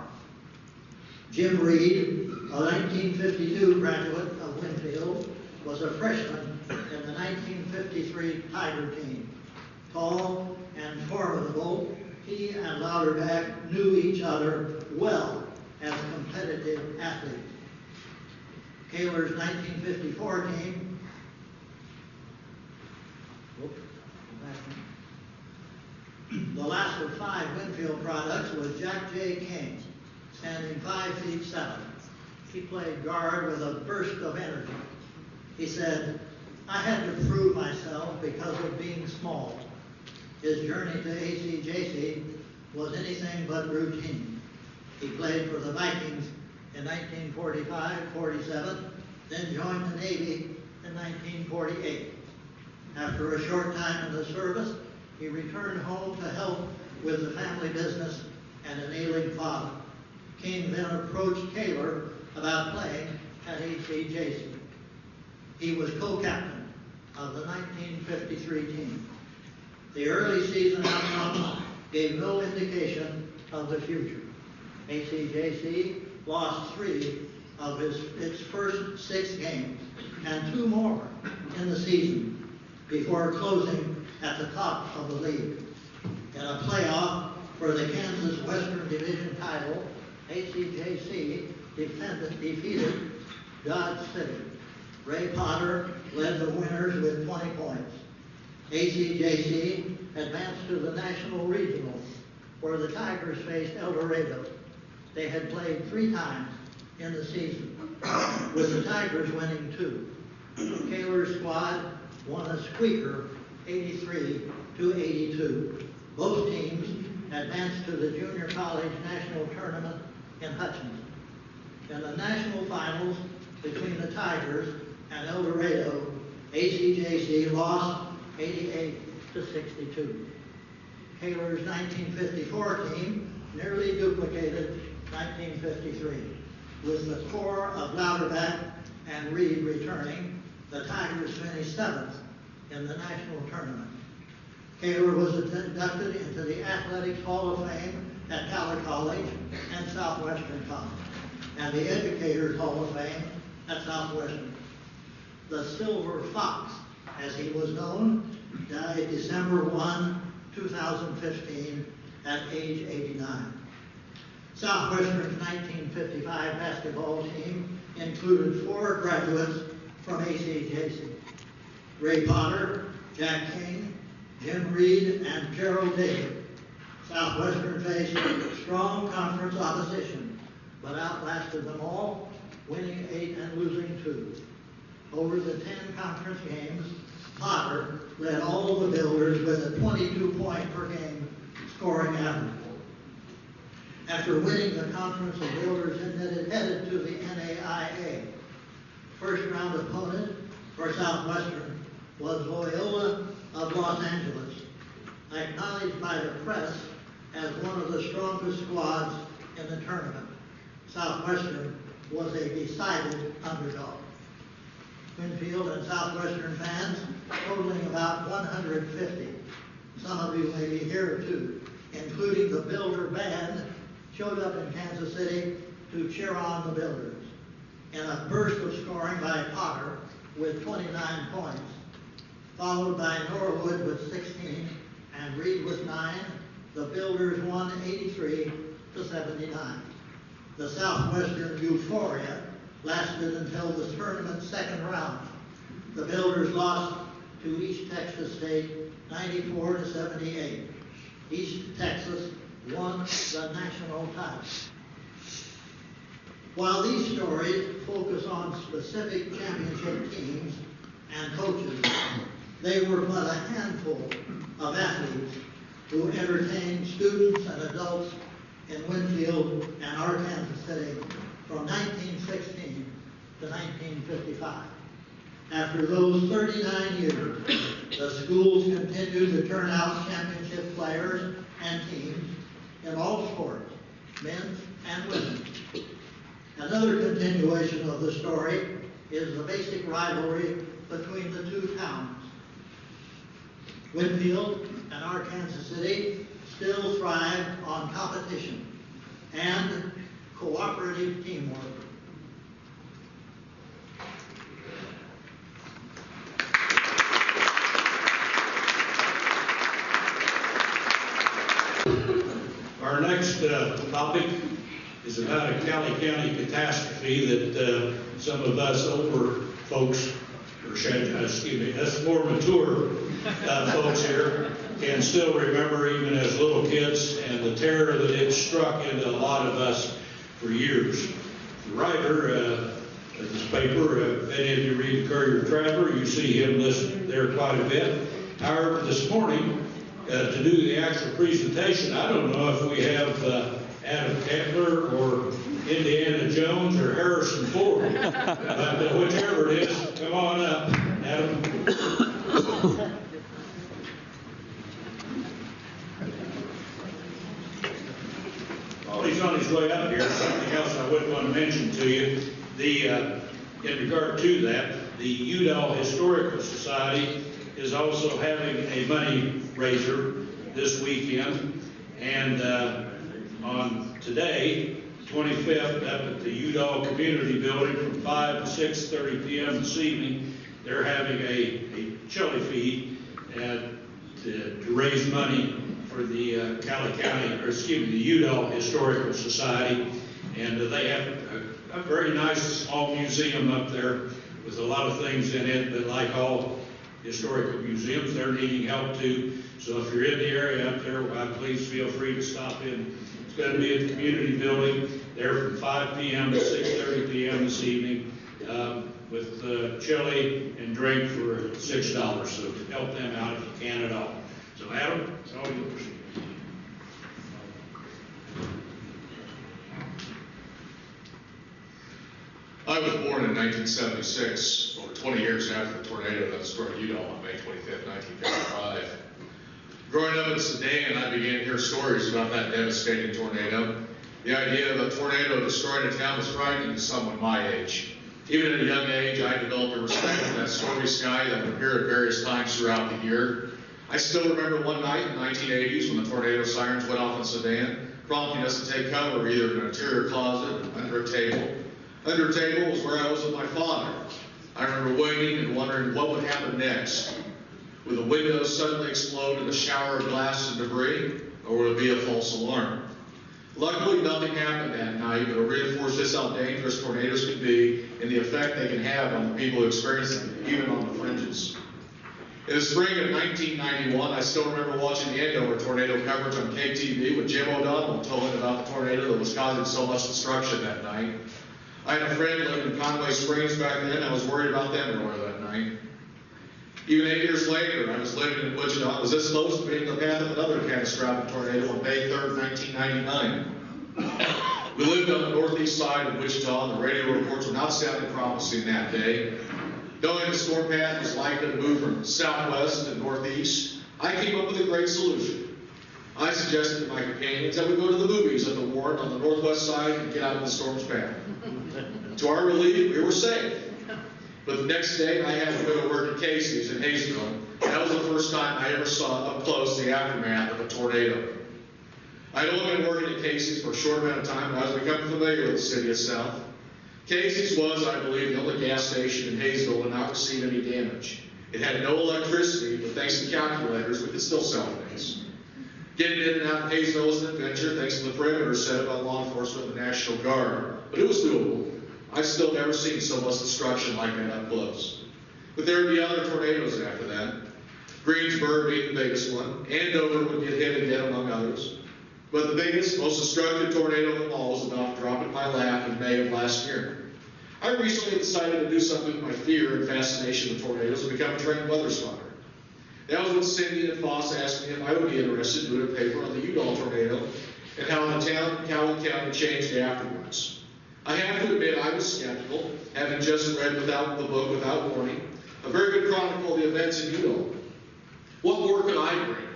Jim Reed, a 1952 graduate of Winfield, was a freshman in the 1953 Tiger team. Tall and formidable, he and Louderback knew each other well as competitive athletes. Kaler's 1954 team, the last of 5 Winfield products was Jack J. King, standing 5 feet 7. He played guard with a burst of energy. He said, "I had to prove myself because of being small." His journey to ACJC was anything but routine. He played for the Vikings in 1945-47, then joined the Navy in 1948. After a short time in the service, he returned home to help with the family business and an ailing father. King then approached Kaler about playing at ACJC. He was co-captain of the 1953 team. The early season outcome gave no indication of the future. ACJC lost 3 of its first 6 games and 2 more in the season before closing at the top of the league. In a playoff for the Kansas Western Division title, ACJC defeated Dodge City. Ray Potter led the winners with 20 points. ACJC advanced to the National Regional, where the Tigers faced El Dorado. They had played 3 times in the season, with the Tigers winning 2. Kaler's squad won a squeaker 83-82. Both teams advanced to the Junior College National Tournament in Hutchinson. In the national finals between the Tigers and El Dorado, ACJC lost 88-62. Kaler's 1954 team nearly duplicated 1953. With the core of Louderback and Reed returning, the Tigers finished 7th in the national tournament. Kaler was inducted into the Athletics Hall of Fame at Cowley College and Southwestern College, and the Educators Hall of Fame at Southwestern. The Silver Fox, as he was known, died December 1, 2015, at age 89. Southwestern's 1955 basketball team included 4 graduates from ACJC: Ray Potter, Jack King, Jim Reed, and Gerald David. Southwestern faced strong conference opposition, but outlasted them all, winning 8 and losing 2. Over the 10 conference games, Potter led all the Builders with a 22-point-per-game scoring average. After winning the conference, the Builders headed to the NAIA. First-round opponent for Southwestern was Loyola of Los Angeles, acknowledged by the press as one of the strongest squads in the tournament. Southwestern was a decided underdog. Winfield and Southwestern fans, totaling about 150, some of you may be here too, including the Builder Band, showed up in Kansas City to cheer on the Builders. In a burst of scoring by Potter with 29 points, followed by Norwood with 16 and Reed with 9, the Builders won 83-79. The Southwestern euphoria lasted until the tournament's second round. The Builders lost to East Texas State 94-78. East Texas won the national title. While these stories focus on specific championship teams and coaches, they were but a handful of athletes who entertained students and adults in Winfield and Arkansas City from 1916 to 1955. After those 39 years, the schools continued to turn out championship players and teams in all sports, men's and women's. Another continuation of the story is the basic rivalry between the two towns. Winfield and Arkansas City still thrive on competition and cooperative teamwork. Our next topic is about a Cowley County catastrophe that some of us older folks, or excuse me, us more mature folks here can still remember even as little kids, and the terror that it struck into a lot of us for years. The writer of this paper, if any of you read the Courier-Traveler, you see him listed there quite a bit. However, this morning, to do the actual presentation, I don't know if we have Adam Catlin or Indiana Jones or Harrison Ford, but whichever it is, come on up, Adam. While he's on his way up here, something else I would want to mention to you, in regard to that, the Udall Historical Society is also having a money raiser this weekend, and on today, 25th, up at the Udall Community Building from 5 to 6:30 p.m. this evening, they're having a chili feed to raise money for the the Udall Historical Society, and they have a very nice small museum up there with a lot of things in it, but like all historical museums, they're needing help too. So if you're in the area up there, please feel free to stop in. It's going to be at the community building there from 5 p.m. to 6:30 p.m. this evening with chili and drink for $6. So help them out if you can at all. So Adam, it's all yours. I was born in 1976, over 20 years after the tornado that destroyed Udall on May 25th, 1955. Growing up in Sedan, I began to hear stories about that devastating tornado. The idea of a tornado destroying a town was frightening to someone my age. Even at a young age, I developed a respect for that stormy sky that would appear at various times throughout the year. I still remember one night in the 1980s when the tornado sirens went off in Sedan, prompting us to take cover either in an interior closet or under a table. Under a table was where I was with my father. I remember waiting and wondering what would happen next. Would the windows suddenly explode in a shower of glass and debris, or would it be a false alarm? Luckily, nothing happened that night, but it reinforced just how dangerous tornadoes can be and the effect they can have on the people who experience them, even on the fringes. In the spring of 1991, I still remember watching the Andover tornado coverage on KTV with Jim O'Donnell telling about the tornado that was causing so much destruction that night. I had a friend living in Conway Springs back then, and I was worried about them earlier that night. Even 8 years later, I was living in Wichita, was this close to being the path of another catastrophic tornado on May 3rd, 1999. We lived on the northeast side of Wichita, and the radio reports were not sounding promising that day. Knowing the storm path was likely to move from southwest to northeast, I came up with a great solution. I suggested to my companions that we go to the movies at the Warren on the northwest side and get out of the storm's path. To our relief, we were safe. But the next day, I had to go to work at Casey's in Hazelton, That was the first time I ever saw up close the aftermath of a tornado. I'd only been working at Casey's for a short amount of time, but I was becoming familiar with the city of South. Casey's was, I believe, the only gas station in Hayesville to not receive any damage. It had no electricity, but thanks to calculators, we could still sell things. Getting in and out of Hayesville was an adventure, thanks to the perimeter set up by law enforcement and the National Guard. But it was doable. I've still never seen so much destruction like that up close. But there would be other tornadoes after that. Greensburg being the biggest one. Andover would get hit again, among others. But the biggest, most destructive tornado of them all was about to drop in my lap in May of last year. I recently decided to do something with my fear and fascination with tornadoes and become a trained weather spotter. That was when Cindy and Foss asked me if I would be interested in doing a paper on the Udall tornado and how the town of Cowley County changed afterwards. I have to admit I was skeptical, having just read the book Without Warning, a very good chronicle of the events in Udall. What more could I bring?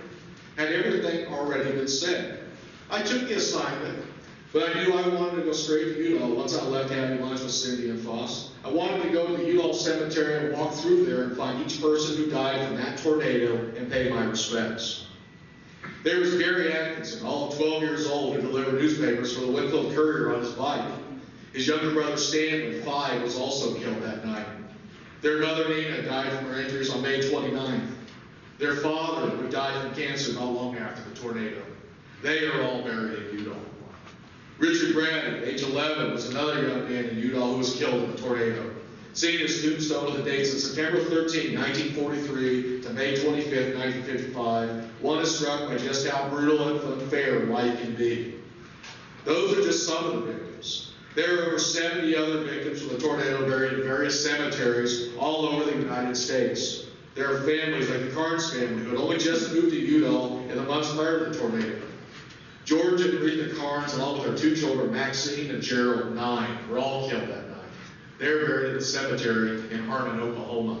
Had everything already been said? I took the assignment, but I knew I wanted to go straight to Udall once I left having lunch with Cindy and Foss. I wanted to go to the Udall Cemetery and walk through there and find each person who died from that tornado and pay my respects. There was Gary Atkinson, all of 12 years old, who delivered newspapers for the Winfield Courier on his bike. His younger brother Stanley, 5, was also killed that night. Their mother Nina died from her injuries on May 29th. Their father, who died from cancer not long after the tornado. They are all buried in Udall. Richard Brady, age 11, was another young man in Udall who was killed in the tornado. Seeing his tombstone with the dates of September 13, 1943 to May 25, 1955, one is struck by just how brutal and unfair life can be. Those are just some of the victims. There are over 70 other victims from the tornado buried in various cemeteries all over the United States. There are families like the Carnes family who had only just moved to Udall in the months prior to the tornado. George and Rita Carnes, along with their 2 children, Maxine and Gerald, 9, were all killed that night. They're buried in the cemetery in Harmon, Oklahoma.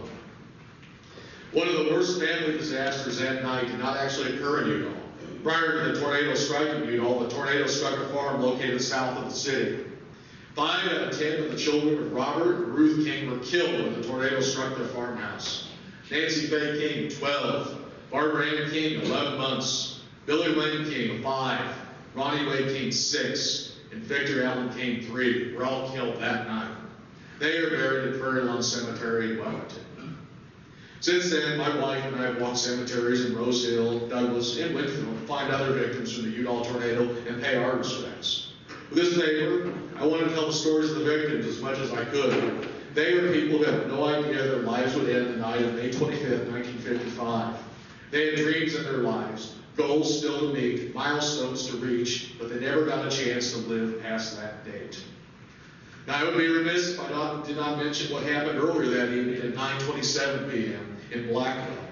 One of the worst family disasters that night did not actually occur in Udall. Prior to the tornado striking Udall, the tornado struck a farm located south of the city. 5 out of 10 of the children of Robert and Ruth King were killed when the tornado struck their farmhouse. Nancy Faye King, 12. Barbara Ann King, 11 months. Billy Wayne King, 5. Ronnie Wade King, 6. And Victor Allen King, 3. Were all killed that night. They are buried at Prairie Lawn Cemetery in Wellington. Since then, my wife and I have walked cemeteries in Rose Hill, Douglas, and Winfield to find other victims from the Udall tornado and pay our respects. With this paper, I wanted to tell the stories of the victims as much as I could. They are people who have no idea their lives would end the night of May 25th, 1955. They had dreams in their lives, goals still to meet, milestones to reach, but they never got a chance to live past that date. Now, I would be remiss if I did not mention what happened earlier that evening at 9:27 p.m. in Blackwell.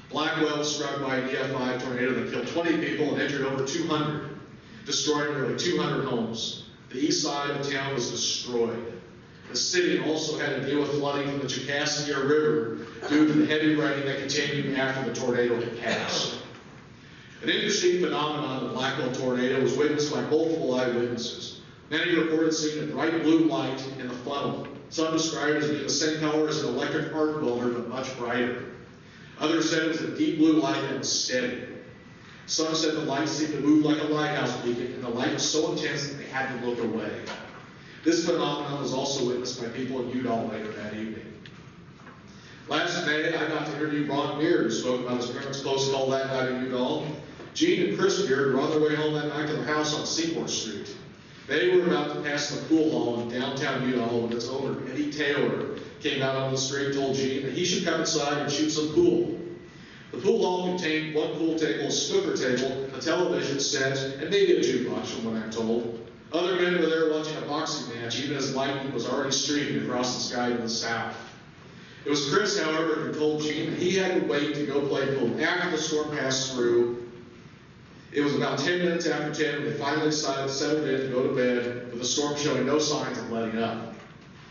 Blackwell was struck by an EF5 tornado that killed 20 people and injured over 200, destroying nearly 200 homes. The east side of the town was destroyed. The city also had to deal with flooding from the Jacassia River due to the heavy rain that continued after the tornado had passed. An interesting phenomenon of the Blackwell tornado was witnessed by multiple eyewitnesses. Many reported seeing a bright blue light in the funnel. Some described it as being the same color as an electric arc welder, but much brighter. Others said it was a deep blue light that was steady. Some said the light seemed to move like a lighthouse beacon, and the light was so intense that they had to look away. This phenomenon was also witnessed by people in Udall later that evening. Last May, I got to interview Ron Beard, who spoke about his parents' close call that night in Udall. Gene and Chris Beard were on their way home that night to their house on Seymour Street. They were about to pass the pool hall in downtown Udall when its owner, Eddie Taylor, came out on the street and told Gene that he should come inside and shoot some pool. The pool hall contained one pool table, a snooker table, a television set, and maybe a jukebox, from what I'm told. Other men were there watching a boxing match, even as lightning was already streaming across the sky to the south. It was Chris, however, who told Gene that he had to wait to go play pool after the storm passed through. It was about 10 minutes after 10 when they finally decided to settle in to go to bed, with the storm showing no signs of letting up.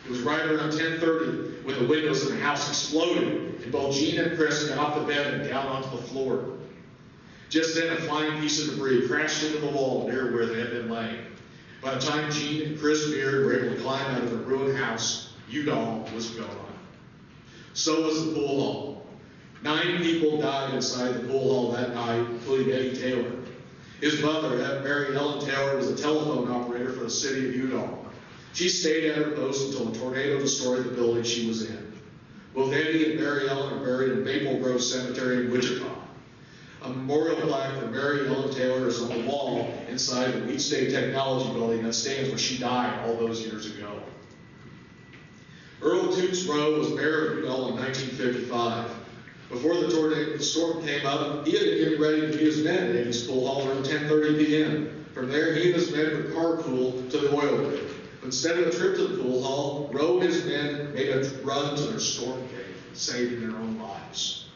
It was right around 10:30 when the windows in the house exploded, and both Gene and Chris got off the bed and down onto the floor. Just then, a flying piece of debris crashed into the wall near where they had been laying. By the time Gene and Chris Beard were able to climb out of the ruined house, Udall was gone. So was the pool hall. 9 people died inside the pool hall that night, including Eddie Taylor. His mother, Mary Ellen Taylor, was a telephone operator for the city of Udall. She stayed at her post until a tornado destroyed the building she was in. Both Eddie and Mary Ellen are buried in Maple Grove Cemetery in Wichita. A memorial plaque for Mary Ellen Taylor is on the wall inside the Wheat State Technology Building that stands where she died all those years ago. Earl Toots Rowe was mayor of Udall in 1955. Before the storm came up, he had been getting ready to meet his men at Eddie's pool hall around 10:30 p.m. From there, he and his men would carpool to the oil rig. But instead of a trip to the pool hall, Rowe and his men made a run to their storm cave, saving their own lives.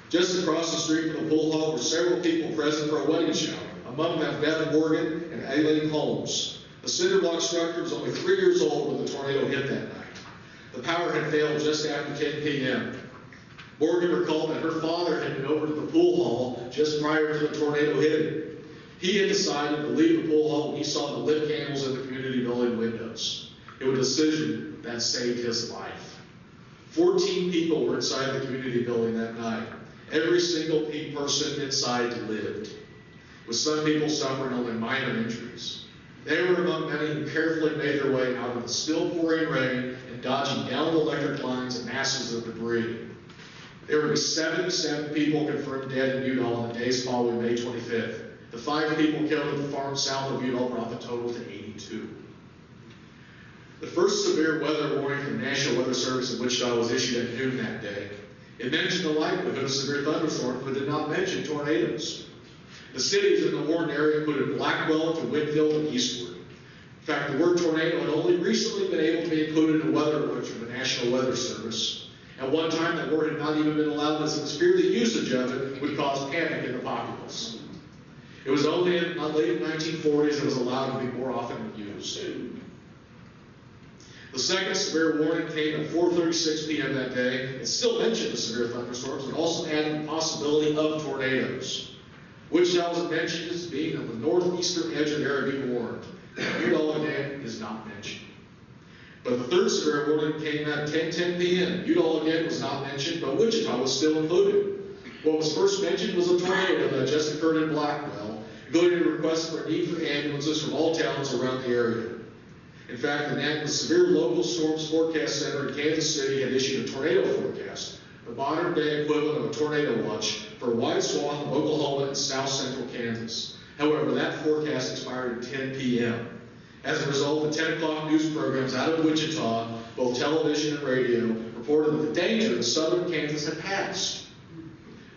Just across the street from the pool hall were several people present for a wedding shower, among them Beth Morgan and Aileen Holmes. The cinder block structure was only 3 years old when the tornado hit that night. The power had failed just after 10 p.m. Morgan recalled that her father had been over to the pool hall just prior to the tornado hitting. He had decided to leave the pool hall when he saw the lit candles in the community building windows. It was a decision that saved his life. 14 people were inside the community building that night. Every single person inside lived, with some people suffering only minor injuries. They were among many who carefully made their way out of the still pouring rain and dodging downed electric lines and masses of debris. There were 77 people confirmed dead in Udall on the days following May 25th. The 5 people killed at the farm south of Udall brought the total to 82. The first severe weather warning from the National Weather Service in Wichita was issued at noon that day. It mentioned the likelihood of severe thunderstorms, but did not mention tornadoes. The cities in the warned area included Blackwell to Winfield and eastward. In fact, the word tornado had only recently been able to be included in weather reports from the National Weather Service. At one time, that word had not even been allowed as the fear the usage of it would cause panic in the populace. It was only in the late 1940s it was allowed to be more often used. The second severe warning came at 4:36 p.m. that day. It still mentioned the severe thunderstorms, but also added the possibility of tornadoes. Wichita was mentioned as being on the northeastern edge of the area being warned. Udall again is not mentioned. But the third severe warning came at 10:10 p.m. Udall again was not mentioned, but Wichita was still included. What was first mentioned was a tornado that just occurred in Blackwell, including a request for a need for ambulances from all towns around the area. In fact, the Severe Local Storms Forecast Center in Kansas City had issued a tornado forecast, the modern-day equivalent of a tornado watch, for a wide swath of Oklahoma and south central Kansas. However, that forecast expired at 10 p.m. As a result, the 10 o'clock news programs out of Wichita, both television and radio, reported that the danger in southern Kansas had passed.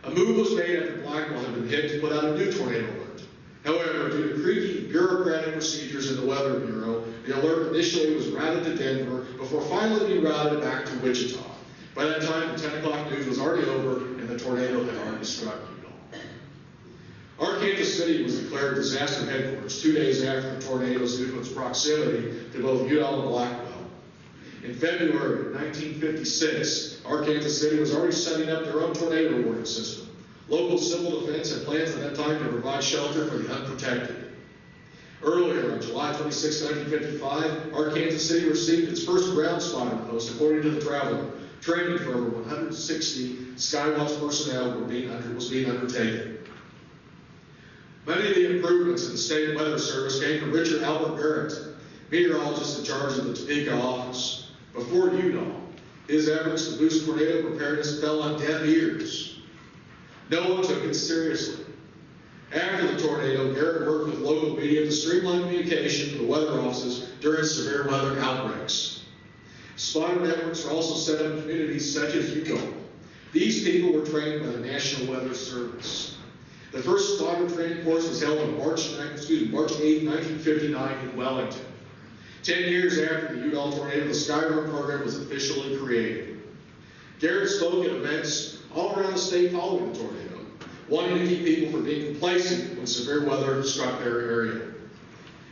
A move was made after Blackwell had been hit to put out a new tornado alert. However, due to creaky bureaucratic procedures in the Weather Bureau, the alert initially was routed to Denver before finally being routed back to Wichita. By that time, the 10 o'clock news was already over and the tornado had already struck Udall. Arkansas City was declared disaster headquarters 2 days after the tornadoes due to its proximity to both Udall and Blackwell. In February of 1956, Arkansas City was already setting up their own tornado warning system. Local civil defense had plans at that time to provide shelter for the unprotected. Earlier, on July 26, 1955, Arkansas City received its first ground spotter post, according to the Traveler. Training for over 160 Skywatch personnel was being undertaken. Many of the improvements in the State Weather Service came from Richard Albert Barrett, meteorologist in charge of the Topeka office. Before Udall, his efforts to boost tornado preparedness fell on deaf ears. No one took it seriously. After the tornado, Garrett worked with local media to streamline communication to the weather offices during severe weather outbreaks. Spotter networks were also set up in communities such as Udall. These people were trained by the National Weather Service. The first spotter training course was held on March 8, 1959 in Wellington. 10 years after the Udall tornado, the Skyrun program was officially created. Garrett spoke at events all around the state following the tornado, wanting to keep people from being complacent when severe weather struck their area.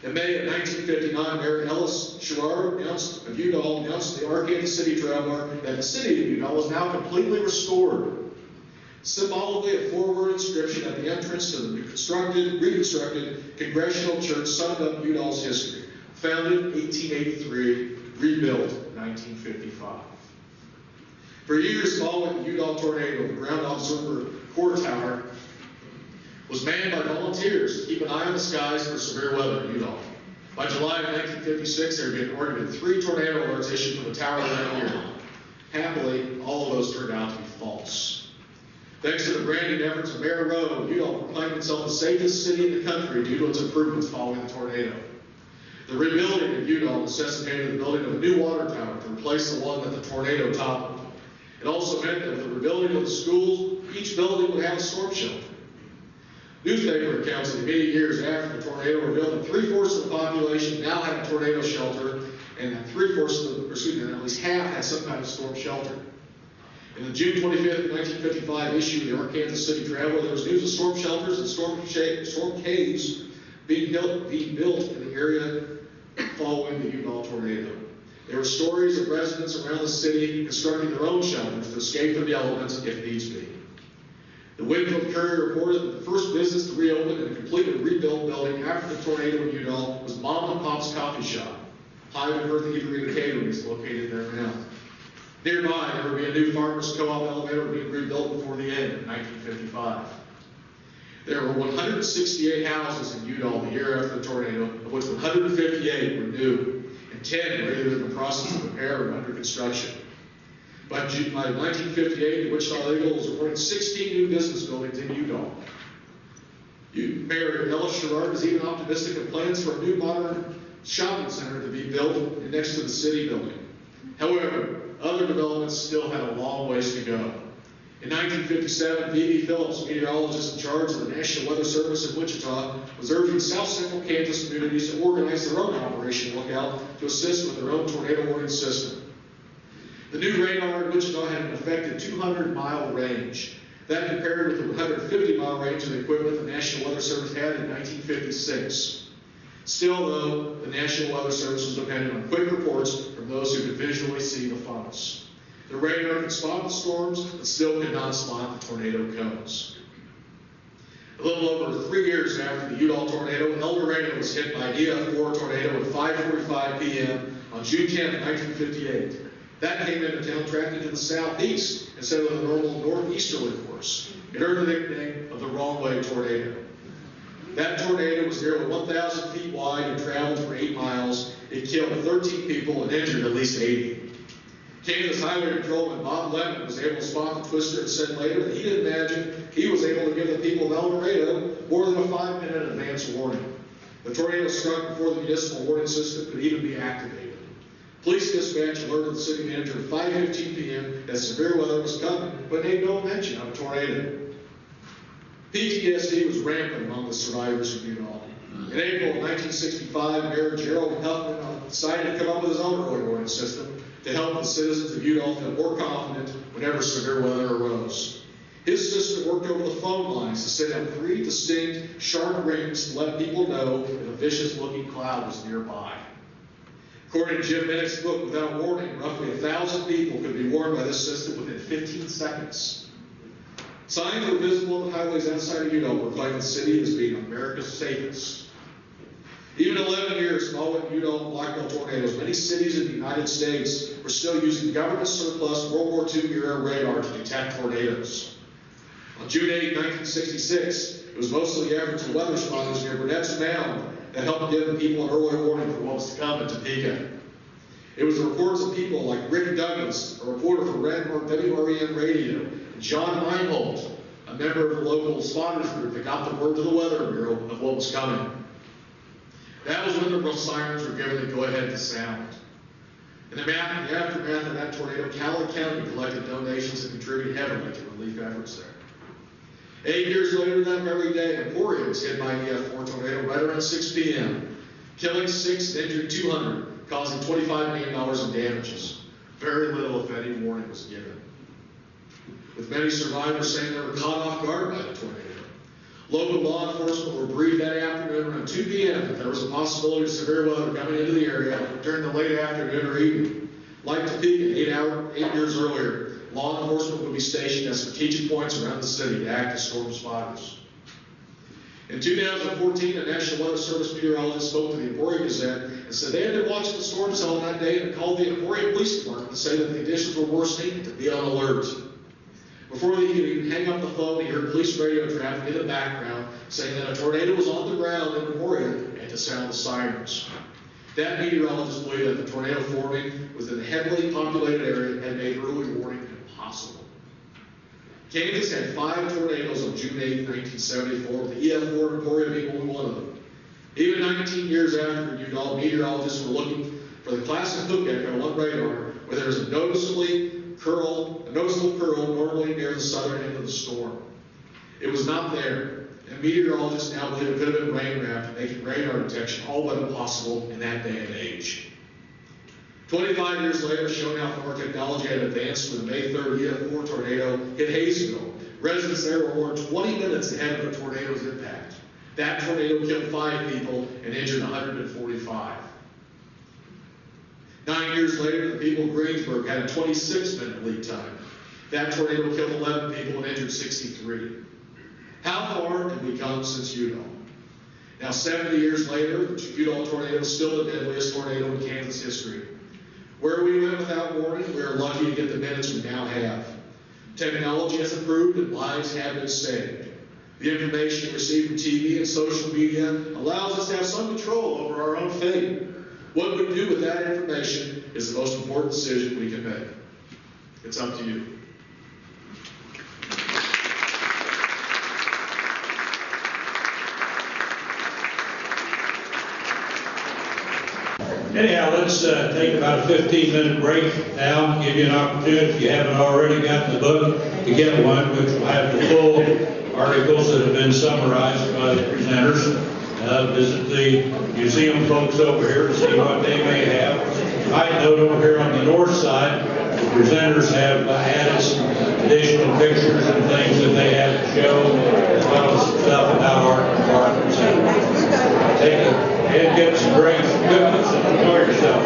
In May of 1959, Mayor Ellis Sherrard of Udall announced to the Arkansas City Traveler that the city of Udall was now completely restored. Symbolically, a 4-word inscription at the entrance to the reconstructed Congregational Church summed up Udall's history. Founded in 1883, rebuilt in 1955. For years following the Udall tornado, the ground observer core tower was manned by volunteers to keep an eye on the skies for severe weather in Udall. By July of 1956, there had already been 3 tornado alerts issued from the tower that year. Happily, all of those turned out to be false. Thanks to the branding efforts of Mayor Rowe, Udall proclaimed itself the safest city in the country due to its improvements following the tornado. The rebuilding of Udall necessitated the building of a new water tower to replace the one that the tornado toppled. It also meant that with the rebuilding of the schools, each building would have a storm shelter. Newspaper accounts in the immediate years after the tornado revealed that 3/4 of the population now had a tornado shelter, and that at least half had some kind of storm shelter. In the June 25th, 1955 issue of the Arkansas City Traveler, there was news of storm shelters and storm caves being built in the area following the Udall tornado. There were stories of residents around the city constructing their own shelters to escape from the elements if needs be. The Winfield Courier reported that the first business to reopen in a completely rebuilt building after the tornado in Udall was Mom and Pop's Coffee Shop. Highland Earth Eatery and Catering is located there now. Nearby, there would be a new farmers co-op elevator being rebuilt before the end of 1955. There were 168 houses in Udall the year after the tornado, of which 158 were new, and 10 were either in the process of repair or under construction. By 1958, the Wichita Eagle was reporting 16 new business buildings in Udall. Mayor Ellis Sherrard is even optimistic of plans for a new modern shopping center to be built next to the city building. However, other developments still had a long ways to go. In 1957, V.B. Phillips, meteorologist in charge of the National Weather Service in Wichita, was urging South Central Kansas communities to organize their own Operation Lookout to assist with their own tornado warning system. The new radar in Wichita had an effective 200-mile range. That compared with the 150-mile range of the equipment the National Weather Service had in 1956. Still, though, the National Weather Service was dependent on quick reports from those who could visually see the funnels. The radar could spot the storms, but still could not spot the tornado cones. A little over 3 years after the Udall tornado, El Dorado was hit by an EF4 tornado at 5:45 p.m. on June 10, 1958. That came into town tracking to the southeast instead of the normal northeasterly course. It earned the nickname of the Wrong Way Tornado. That tornado was nearly 1,000 feet wide and traveled for 8 miles. It killed 13 people and injured at least 80. Kansas Highway Patrolman Bob Lemon was able to spot the twister and said later that he didn't imagine he was able to give the people of El Dorado more than a 5-minute advance warning. The tornado struck before the municipal warning system could even be activated. Police dispatch alerted the city manager at 5:15 p.m. that severe weather was coming, but made no mention of a tornado. PTSD was rampant among the survivors of Udall. In April of 1965, Mayor Gerald Huffman decided to come up with his own early warning system to help the citizens of Udall feel more confident whenever severe weather arose. His system worked over the phone lines to send out 3 distinct, sharp rings to let people know if a vicious-looking cloud was nearby. According to Jim Minnick's book, Without Warning, roughly 1,000 people could be warned by this system within 15 seconds. Signs were visible on the highways outside of Udall proclaimed the city as being America's safest. Even 11 years following Udall and Black Belt tornadoes, many cities in the United States were still using government surplus World War II era radar to detect tornadoes. On June 8, 1966, it was mostly the efforts of weather spotters near Burnett's Mound that helped give the people an early warning for what was to come in Topeka. It was the reports of people like Rick Douglas, a reporter for WREN Radio, and John Einhold, a member of the local spotters group that got the word to the Weather Bureau of what was coming. That was when the sirens were given the go-ahead to sound. In the aftermath of that tornado, Cowley County collected donations and contributed heavily to relief efforts there. 8 years later that very day, Emporia was hit by an EF4 tornado right around 6 p.m., killing 6 and injuring 200, causing $25 million in damages. Very little, if any, warning was given. With many survivors saying they were caught off guard by the tornado. Local law enforcement were briefed that afternoon around 2 p.m. that there was a possibility of severe weather coming into the area during the late afternoon or evening. Like Topeka 8 years earlier, law enforcement would be stationed at strategic points around the city to act as storm spotters. In 2014, a National Weather Service meteorologist spoke to the Emporia Gazette and said they had been watching the storm cell that day and called the Emporia Police Department to say that the conditions were worsening and to be on alert. Before he could even hang up the phone, he heard police radio traffic in the background saying that a tornado was on the ground in Emporia and to sound the sirens. That meteorologist believed that the tornado forming within a heavily populated area had made early warning impossible. Kansas had 5 tornadoes on June 8, 1974, with the EF4 Emporia being one of them. Even 19 years after Udall, meteorologists were looking for the classic hook echo on radar, where there is a noticeable curl normally near the southern end of the storm. It was not there, and meteorologists now believe it could have been rain wrapped, making radar detection all but impossible in that day and age. 25 years later, showing how far technology had advanced when the May 3rd EF4 tornado hit Hayesville. Residents there were more than 20 minutes ahead of the tornado's impact. That tornado killed 5 people and injured 145. 9 years later, the people of Greensburg had a 26-minute lead time. That tornado killed 11 people and injured 63. How far have we come since Udall? Now, 70 years later, the Udall tornado is still the deadliest tornado in Kansas history. Where we went without warning, we are lucky to get the minutes we now have. Technology has improved and lives have been saved. The information received from TV and social media allows us to have some control over our own fate. What we do with that information is the most important decision we can make. It's up to you. Anyhow, let's take about a 15-minute break now, give you an opportunity, if you haven't already gotten the book, to get one, which will have the full articles that have been summarized by the presenters. Visit the museum folks over here to see what they may have. I note over here on the north side, the presenters have added some additional pictures and things that they have to show, as well as some stuff about art departments. Take and get some drinks and goodness and enjoy yourself.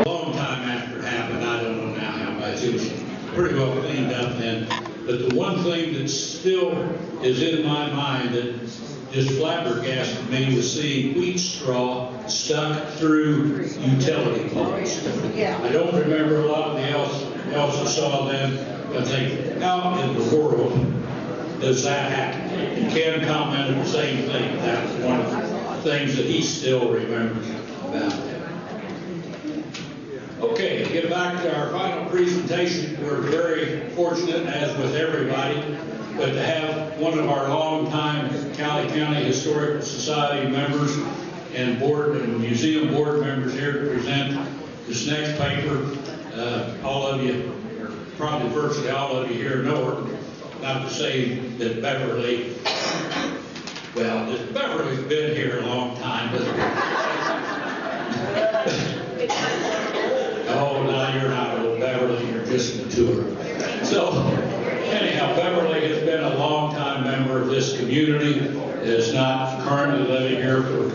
A long time after it happened, I don't know now how much. It was pretty well cleaned up then. But the one thing that still is in my mind that just flabbergasted me was seeing wheat straw stuck through utility poles. I don't remember a lot of the else I saw then, but I think, how in the world does that happen? And Ken commented the same thing. That was one of the things that he still remembers about that. Okay, to get back to our final presentation, we're very fortunate, as with everybody, but to have one of our longtime Cowley County Historical Society members and board and museum board members here to present this next paper. All of you, or probably virtually all of you here know her. Not to say that Beverly, well, Beverly's been here a long time, but oh, no, you're not old, Beverly, you're just mature. So, anyhow, Beverly has been a long-time member of this community, is not currently living here for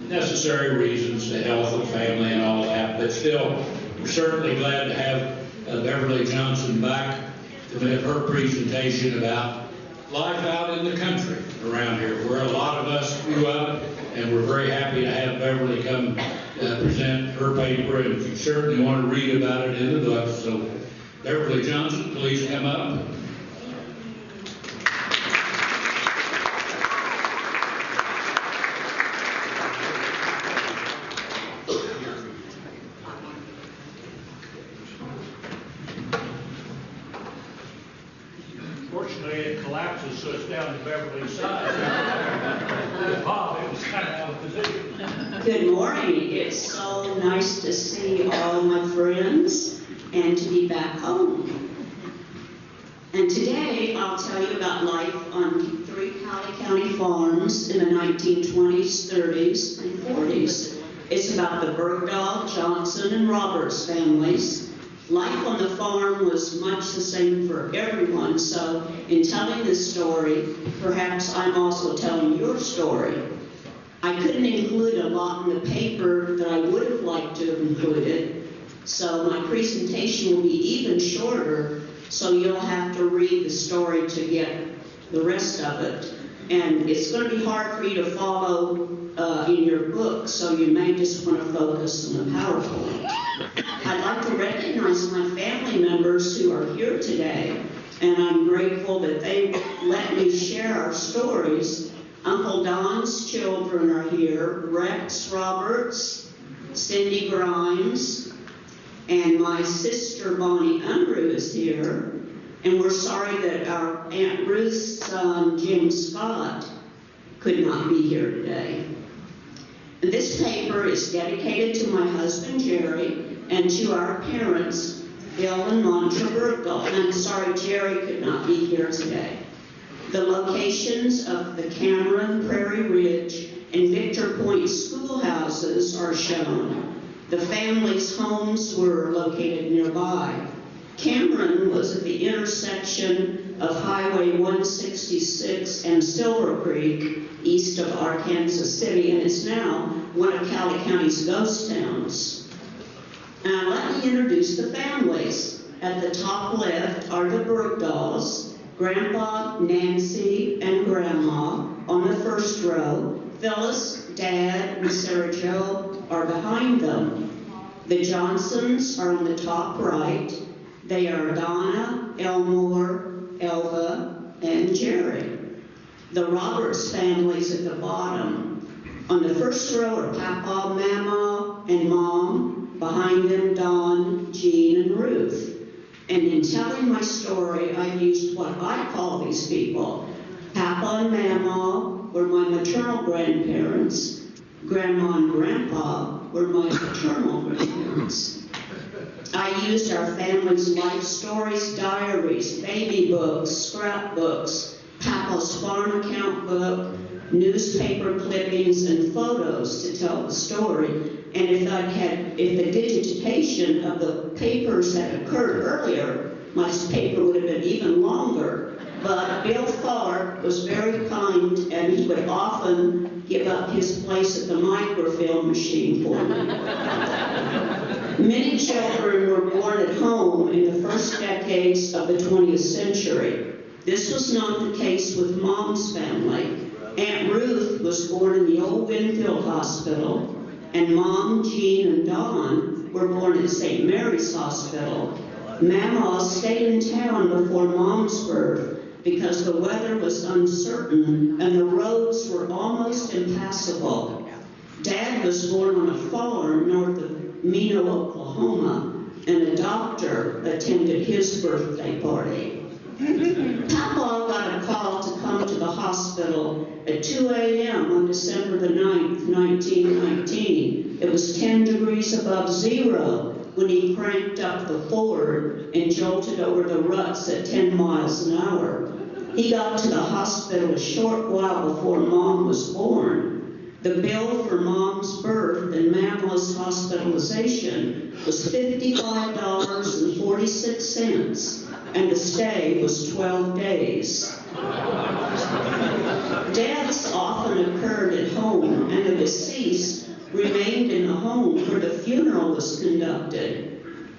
necessary reasons, the health of family and all that, but still, we're certainly glad to have Beverly Johnson back to make her presentation about life out in the country around here, where a lot of us grew up, and we're very happy to have Beverly come present her paper, and you certainly want to read about it in the book. So, Beverly Johnson, please come up. Fortunately, it collapses, so it's down to Beverly's side. Bob, it was kind of out of position. Good morning. It's so nice to see all my friends and to be back home. And today I'll tell you about life on 3 Cowley County farms in the 1920s, 30s, and 40s. It's about the Bergdahl, Johnson, and Roberts families. Life on the farm was much the same for everyone, so in telling this story, perhaps I'm also telling your story. I couldn't include a lot in the paper that I would have liked to have included, so my presentation will be even shorter, so you'll have to read the story to get the rest of it. And it's going to be hard for you to follow in your book, so you may just want to focus on the PowerPoint. I'd like to recognize my family members who are here today, and I'm grateful that they let me share our stories. Uncle Don's children are here, Rex Roberts, Cindy Grimes, and my sister Bonnie Unruh is here. And we're sorry that our Aunt Ruth's son, Jim Scott, could not be here today. And this paper is dedicated to my husband, Jerry, and to our parents, Bill and Montra Bergdahl. And I'm sorry Jerry could not be here today. The locations of the Cameron, Prairie Ridge, and Victor Point schoolhouses are shown. The family's homes were located nearby. Cameron was at the intersection of Highway 166 and Silver Creek, east of Arkansas City, and it's now one of Cowley County's ghost towns. Now let me introduce the families. At the top left are the Bergdahls, Grandpa, Nancy, and Grandma on the first row. Phyllis, Dad, and Sarah Jo are behind them. The Johnsons are on the top right. They are Donna, Elmore, Elva, and Jerry. The Roberts family's at the bottom. On the first row are Papa, Mama, and Mom. Behind them, Don, Jean, and Ruth. And in telling my story, I used what I call these people. Papa and Mama were my maternal grandparents. Grandma and Grandpa were my paternal grandparents. I used our family's life stories, diaries, baby books, scrapbooks, Papa's farm account book, newspaper clippings, and photos to tell the story. And if the digitation of the papers had occurred earlier, my paper would have been even longer. But Bill Tharp was very kind, and he would often give up his place at the microfilm machine for me. Many children were born at home in the first decades of the 20th century. This was not the case with Mom's family. Aunt Ruth was born in the old Winfield Hospital, and Mom, Jean, and Don were born at St. Mary's Hospital. Mama stayed in town before Mom's birth because the weather was uncertain and the roads were almost impassable. Dad was born on a farm north of Mino, Oklahoma, and a doctor attended his birthday party. Papa got a call to come to the hospital at 2 a.m. on December the 9th, 1919. It was 10 degrees above zero when he cranked up the Ford and jolted over the ruts at 10 miles an hour. He got to the hospital a short while before Mom was born. The bill for Mom's birth and Mama's hospitalization was $55.46, and the stay was 12 days. Deaths often occurred at home, and the deceased remained in the home where the funeral was conducted.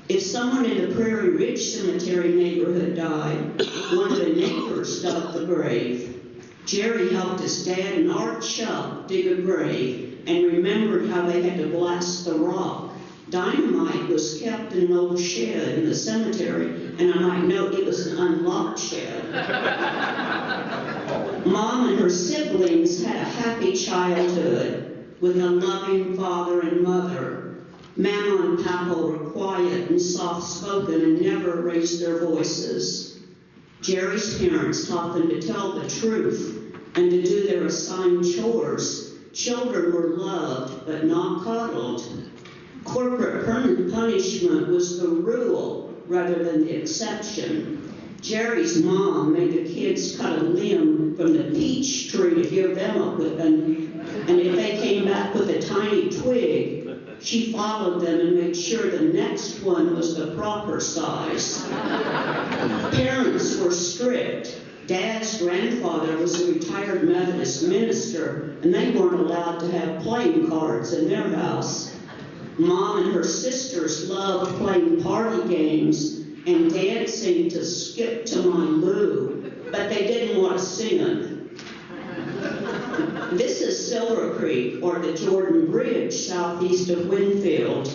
If someone in the Prairie Ridge Cemetery neighborhood died, one of the neighbors dug the grave. Jerry helped his dad and Art Chuck dig a grave and remembered how they had to blast the rock. Dynamite was kept in an old shed in the cemetery, and I might note it was an unlocked shed. Mom and her siblings had a happy childhood with a loving father and mother. Mama and Papa were quiet and soft-spoken and never raised their voices. Jerry's parents taught them to tell the truth and to do their assigned chores. Children were loved but not coddled. Corporate punishment was the rule rather than the exception. Jerry's mom made the kids cut a limb from the peach tree to give them a whipping, and if they came back with a tiny twig, she followed them and made sure the next one was the proper size. Parents were strict. Dad's grandfather was a retired Methodist minister, and they weren't allowed to have playing cards in their house. Mom and her sisters loved playing party games and dancing to Skip to My Lou, but they didn't want to sing it. Silver Creek or the Jordan Bridge southeast of Winfield.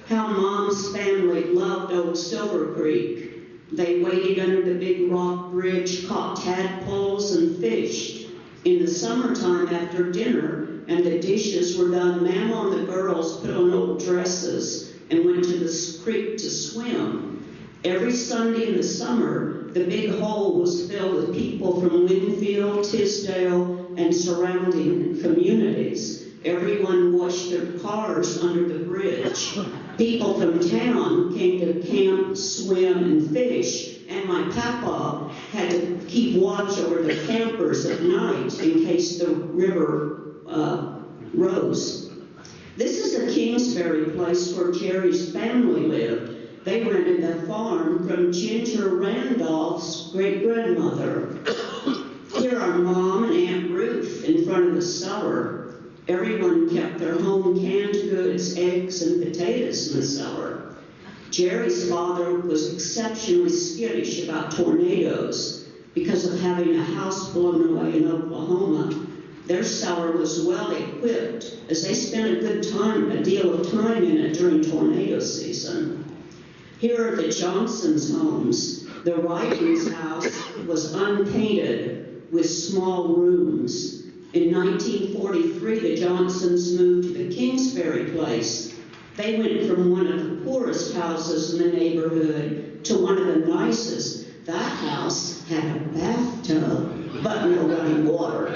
How Mom's family loved old Silver Creek. They waded under the big rock bridge, caught tadpoles and fished. In the summertime after dinner and the dishes were done, Mama and the girls put on old dresses and went to the creek to swim. Every Sunday in the summer, the big hole was filled with people from Winfield, Tisdale, and surrounding communities. Everyone washed their cars under the bridge. People from town came to camp, swim, and fish, and my papa had to keep watch over the campers at night in case the river rose. This is the Kingsbury place where Jerry's family lived. They rented the farm from Ginger Randolph's great-grandmother. Here are Mom and Aunt Ruth in front of the cellar. Everyone kept their home canned goods, eggs, and potatoes in the cellar. Jerry's father was exceptionally skittish about tornadoes because of having a house blown away in Oklahoma. Their cellar was well equipped as they spent a deal of time in it during tornado season. Here are the Johnsons' homes. The Wrighton's house was unpainted with small rooms. In 1943, the Johnsons moved to the Kingsbury place. They went from one of the poorest houses in the neighborhood to one of the nicest. That house had a bathtub, but no running water.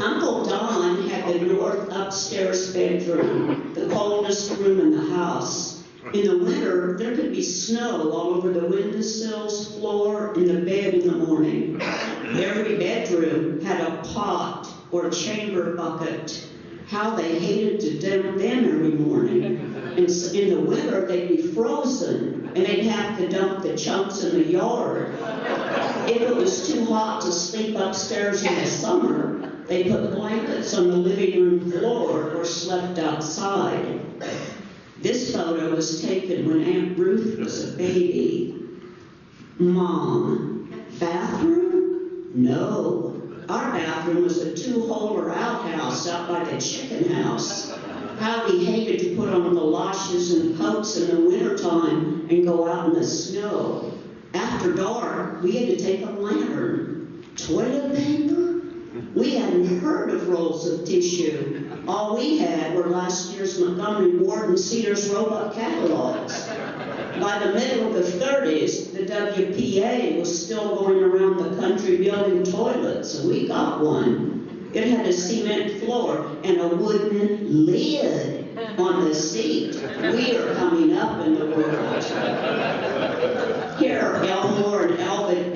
Uncle Don had the north upstairs bedroom, the coldest room in the house. In the winter, there could be snow all over the windowsills, floor, and the bed in the morning. Every bedroom had a pot or chamber bucket. How they hated to dump them every morning. And in the winter, they'd be frozen, and they'd have to dump the chunks in the yard. If it was too hot to sleep upstairs in the summer, they put blankets on the living room floor or slept outside. This photo was taken when Aunt Ruth was a baby. Mom, bathroom? No. Our bathroom was a two-holer outhouse out by the chicken house. How we hated to put on galoshes and coats in the wintertime and go out in the snow. After dark, we had to take a lantern. Toilet paper? We hadn't heard of rolls of tissue. All we had were last year's Montgomery Ward and Cedars Roebuck catalogs. By the middle of the 30s, the WPA was still going around the country building toilets, and we got one. It had a cement floor and a wooden lid on the seat. We are coming up in the world. Here are Elmore and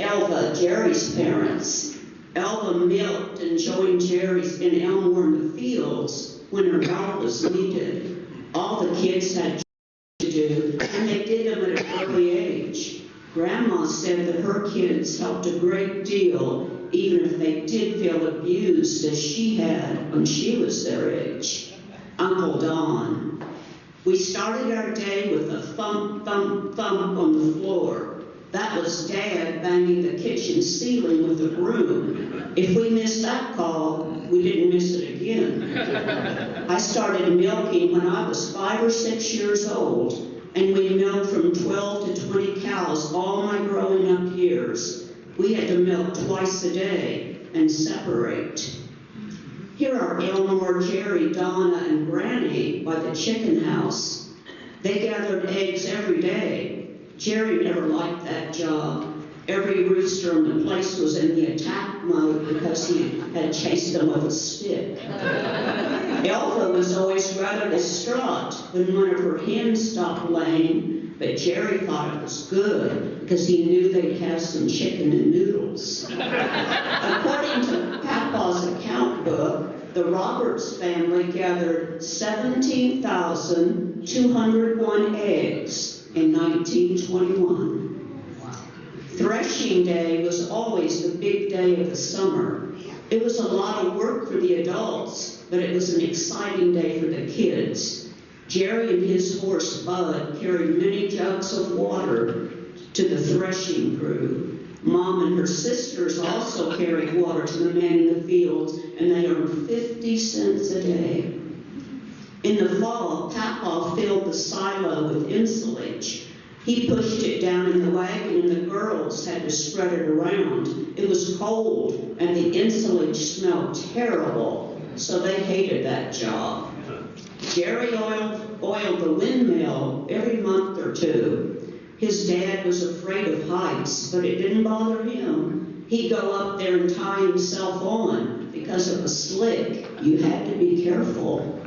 Elva, Jerry's parents. Elva milked and joined Jerry's in Elmore in the fields when her help was needed. All the kids had to do, and they did them at an early age. Grandma said that her kids helped a great deal, even if they did feel abused as she had when she was their age. Uncle Don. We started our day with a thump, thump, thump on the floor. That was Dad banging the kitchen ceiling with a broom. If we missed that call, we didn't miss it again. I started milking when I was 5 or 6 years old, and we milked from 12 to 20 cows all my growing up years. We had to milk twice a day and separate. Here are Elmore, Jerry, Donna, and Granny by the chicken house. They gathered eggs every day. Jerry never liked that job. Every rooster in the place was in the attack mode because he had chased them with a stick. Elva was always rather distraught when one of her hens stopped laying, but Jerry thought it was good because he knew they'd have some chicken and noodles. According to Papa's account book, the Roberts family gathered 17,201 eggs in 1921. Threshing day was always the big day of the summer. It was a lot of work for the adults, but it was an exciting day for the kids. Jerry and his horse Bud carried many jugs of water to the threshing crew. Mom and her sisters also carried water to the men in the fields, and they earned 50 cents a day. In the fall, Papa filled the silo with insulage. He pushed it down in the wagon, and the girls had to spread it around. It was cold, and the insulage smelled terrible, so they hated that job. Jerry oiled the windmill every month or two. His dad was afraid of heights, but it didn't bother him. He'd go up there and tie himself on. Because it was slick, you had to be careful.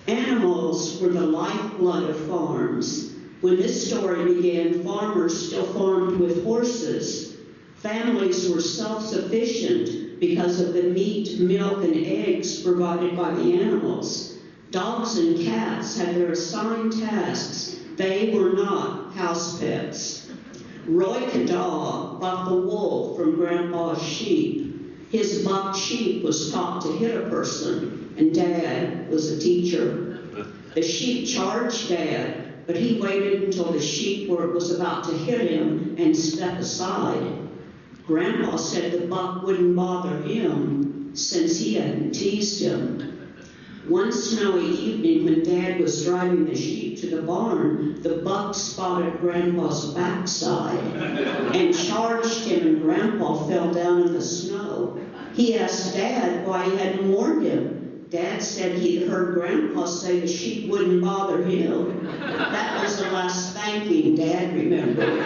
Animals were the lifeblood of farms. When this story began, farmers still farmed with horses. Families were self-sufficient because of the meat, milk, and eggs provided by the animals. Dogs and cats had their assigned tasks. They were not house pets. Roy Udall bought the wool from Grandpa's sheep. His buck sheep was taught to hit a person, and Dad was a teacher. The sheep charged Dad, but he waited until the sheep was about to hit him and step aside. Grandpa said the buck wouldn't bother him since he hadn't teased him. One snowy evening when Dad was driving the sheep to the barn, the buck spotted Grandpa's backside and charged him, and Grandpa fell down in the snow. He asked Dad why he hadn't warned him. Dad said he'd heard Grandpa say the sheep wouldn't bother him. That was the last spanking Dad remembered.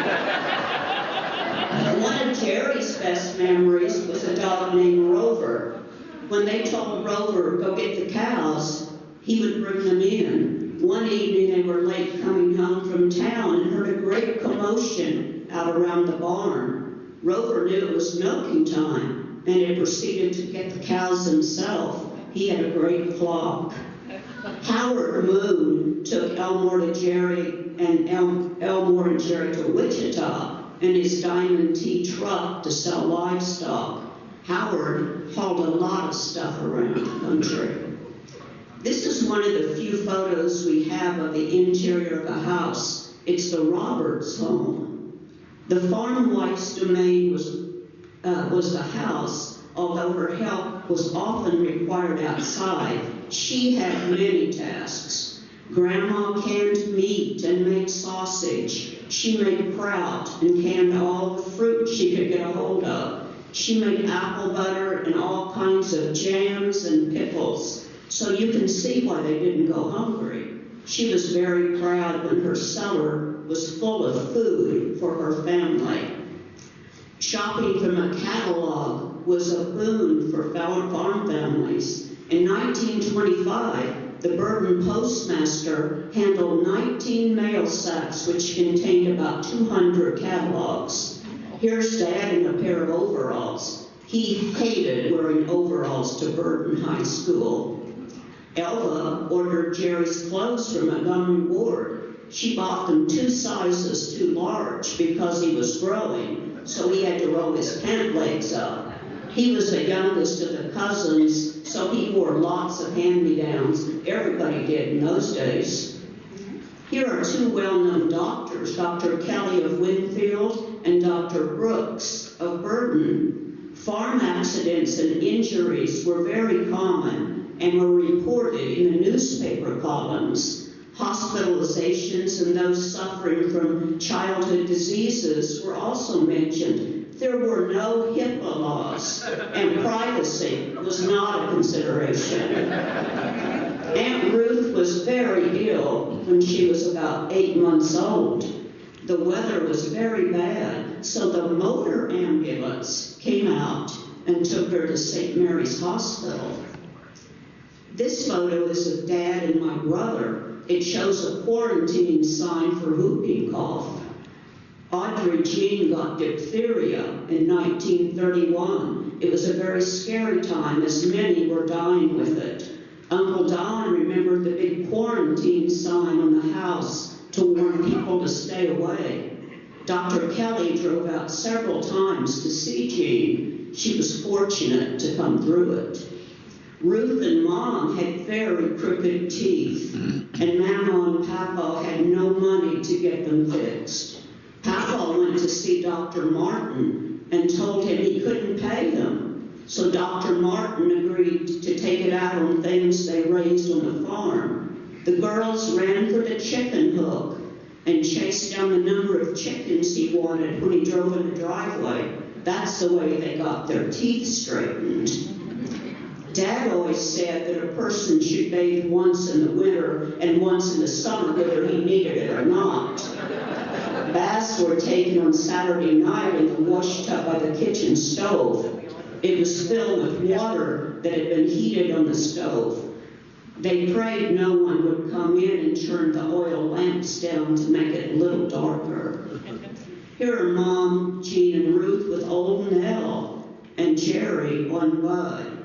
One of Jerry's best memories was a dog named Rover. When they told Rover, go get the cows, he would bring them in. One evening they were late coming home from town and heard a great commotion out around the barn. Rover knew it was milking time and had proceeded to get the cows himself. He had a great flock. Howard Moon took Elmore and Jerry to Wichita in his Diamond T truck to sell livestock. Howard hauled a lot of stuff around the country. This is one of the few photos we have of the interior of the house. It's the Roberts home. The farm wife's domain was the house, although her help was often required outside. She had many tasks. Grandma canned meat and made sausage. She made kraut and canned all the fruit she could get a hold of. She made apple butter and all kinds of jams and pickles, so you can see why they didn't go hungry. She was very proud when her cellar was full of food for her family. Shopping from a catalog was a boon for farm families. In 1925, the Burton postmaster handled 19 mail sacks which contained about 200 catalogs. Here's Dad in a pair of overalls. He hated wearing overalls to Burton High School. Elva ordered Jerry's clothes from Montgomery Ward. She bought them 2 sizes too large because he was growing, so he had to roll his pant legs up. He was the youngest of the cousins, so he wore lots of hand-me-downs. Everybody did in those days. Here are 2 well-known doctors, Dr. Kelly of Winfield and Dr. Brooks of Burton. Farm accidents and injuries were very common and were reported in the newspaper columns. Hospitalizations and those suffering from childhood diseases were also mentioned. There were no HIPAA laws, and privacy was not a consideration. Aunt Ruth was very ill when she was about 8 months old. The weather was very bad, so the motor ambulance came out and took her to St. Mary's Hospital. This photo is of Dad and my brother. It shows a quarantine sign for whooping cough. Audrey Jean got diphtheria in 1931. It was a very scary time as many were dying with it. Uncle Don remembered the big quarantine sign on the house to warn people to stay away. Dr. Kelly drove out several times to see Jean. She was fortunate to come through it. Ruth and Mom had very crooked teeth, and Mama and Papa had no money to get them fixed. Papa also went to see Dr. Martin and told him he couldn't pay them. So Dr. Martin agreed to take it out on things they raised on the farm. The girls ran for the chicken hook and chased down the number of chickens he wanted when he drove in the driveway. That's the way they got their teeth straightened. Dad always said that a person should bathe once in the winter and once in the summer, whether he needed it or not. Baths were taken on Saturday night in the wash tub by the kitchen stove. It was filled with water that had been heated on the stove. They prayed no one would come in and turn the oil lamps down to make it a little darker. Here are Mom, Jean, and Ruth with old Nell and Jerry on Bud.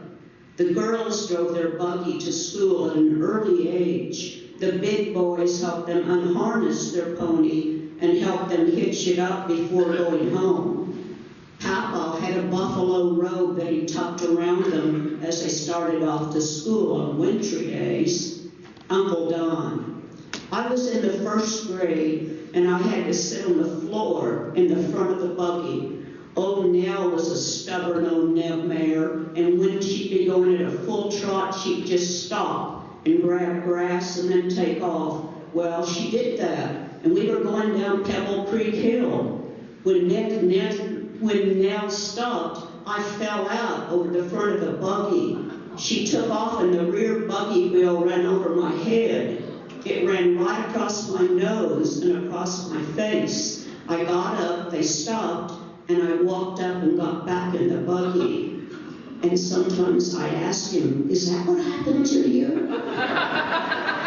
The girls drove their buggy to school at an early age. The big boys helped them unharness their pony and helped them hitch it up before going home. Papa had a buffalo robe that he tucked around them as they started off to school on wintry days. Uncle Don. I was in the first grade and I had to sit on the floor in the front of the buggy. Old Nell was a stubborn old mare, and when she'd be going at a full trot, she'd just stop and grab grass and then take off. Well, she did that, and we were going down Pebble Creek Hill. When Nell stopped, I fell out over the front of the buggy. She took off and the rear buggy wheel ran over my head. It ran right across my nose and across my face. I got up, they stopped, and I walked up and got back in the buggy. And sometimes I ask him, is that what happened to you?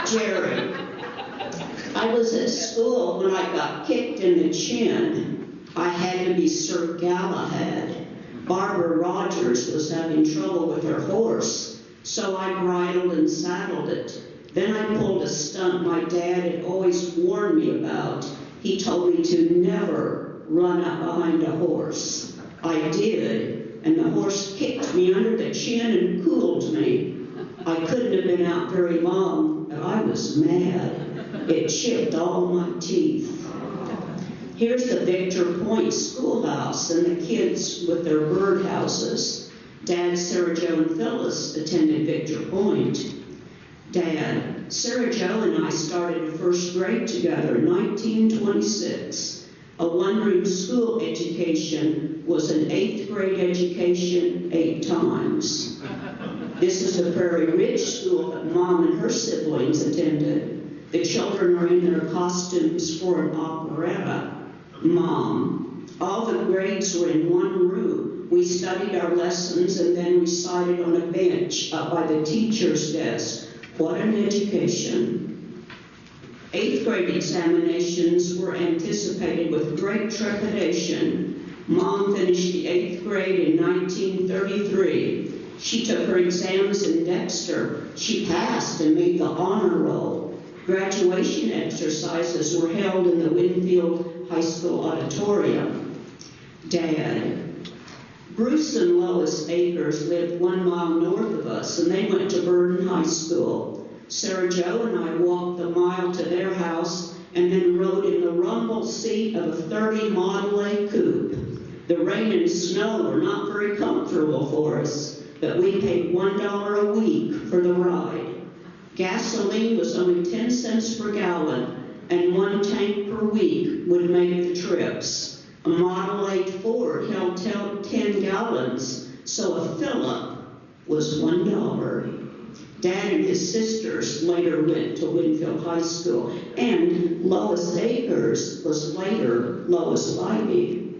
Jerry, I was at school when I got kicked in the chin. I had to be Sir Galahad. Barbara Rogers was having trouble with her horse, so I bridled and saddled it. Then I pulled a stunt my dad had always warned me about. He told me to never run up behind a horse. I did, and the horse kicked me under the chin and cooled me. I couldn't have been out very long, but I was mad. It chipped all my teeth. Here's the Victor Point schoolhouse and the kids with their birdhouses. Dad, Sarah Jo, and Phyllis attended Victor Point. Dad, Sarah Jo and I started first grade together in 1926. A one-room school education was an 8th grade education 8 times. This is the Prairie Ridge School that Mom and her siblings attended. The children are in their costumes for an operetta. Mom, all the grades were in one room. We studied our lessons and then recited on a bench up by the teacher's desk. What an education. 8th grade examinations were anticipated with great trepidation. Mom finished the 8th grade in 1933. She took her exams in Dexter. She passed and made the honor roll. Graduation exercises were held in the Winfield High School auditorium. Dad, Bruce and Lois Akers lived 1 mile north of us, and they went to Baden High School. Sarah Jo and I walked the mile to their house and then rode in the rumble seat of a 30 Model A coupe. The rain and snow were not very comfortable for us, but we paid $1 a week for the ride. Gasoline was only 10 cents per gallon, and 1 tank per week would make the trips. A Model 8 Ford held 10 gallons, so a fill-up was $1. Dad and his sisters later went to Winfield High School, and Lois Akers was later Lois Libby.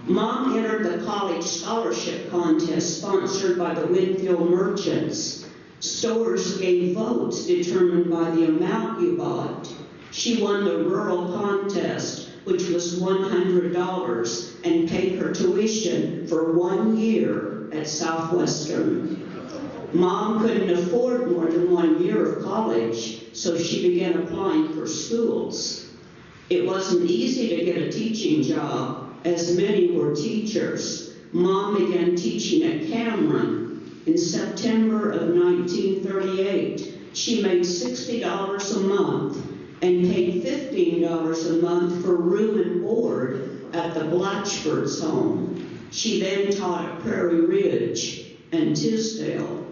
Mom entered the college scholarship contest sponsored by the Winfield Merchants. Stores gave votes determined by the amount you bought. She won the rural contest, which was $100, and paid her tuition for 1 year at Southwestern. Mom couldn't afford more than 1 year of college, so she began applying for schools. It wasn't easy to get a teaching job, as many were teachers. Mom began teaching at Cameron. In September of 1938, she made $60 a month. and paid $15 a month for room and board at the Blatchford's home. She then taught at Prairie Ridge and Tisdale.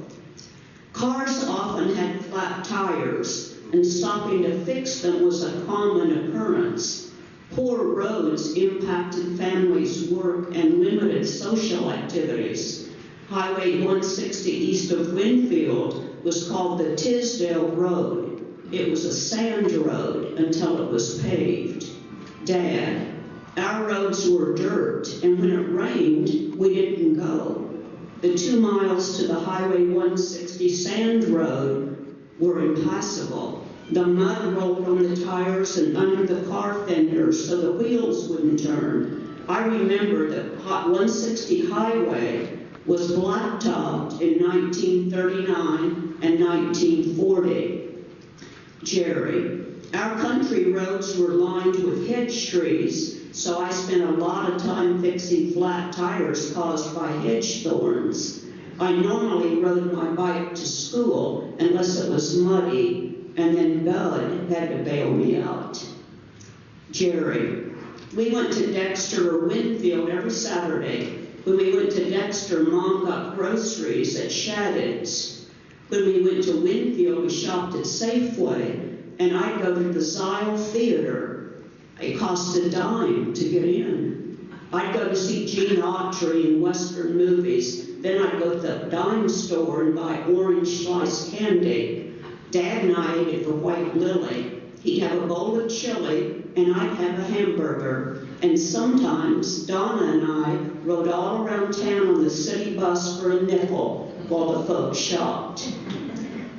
Cars often had flat tires, and stopping to fix them was a common occurrence. Poor roads impacted families' work and limited social activities. Highway 160 east of Winfield was called the Tisdale Road. It was a sand road until it was paved. Dad, our roads were dirt, and when it rained, we didn't go. The 2 miles to the Highway 160 sand road were impassable. The mud rolled on the tires and under the car fenders so the wheels wouldn't turn. I remember that 160 highway was blacktopped in 1939 and 1940. Jerry, our country roads were lined with hedge trees, so I spent a lot of time fixing flat tires caused by hedge thorns. I normally rode my bike to school unless it was muddy, and then Bud had to bail me out. Jerry, we went to Dexter or Winfield every Saturday. When we went to Dexter, Mom got groceries at Shadid's. When we went to Winfield, we shopped at Safeway, and I'd go to the Zile Theater. It cost a dime to get in. I'd go to see Gene Autry in Western movies. Then I'd go to the dime store and buy orange slice candy. Dad and I ate at the White Lily. He'd have a bowl of chili, and I'd have a hamburger. And sometimes Donna and I rode all around town on the city bus for a nickel while the folks shopped.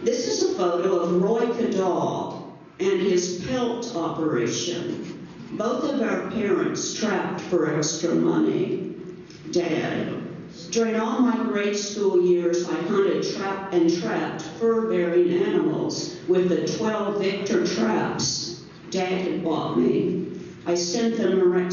This is a photo of Roy Udall and his pelt operation. Both of our parents trapped for extra money. Dad, during all my grade school years, I hunted and trapped fur-bearing animals with the 12 Victor traps Dad had bought me. I set them around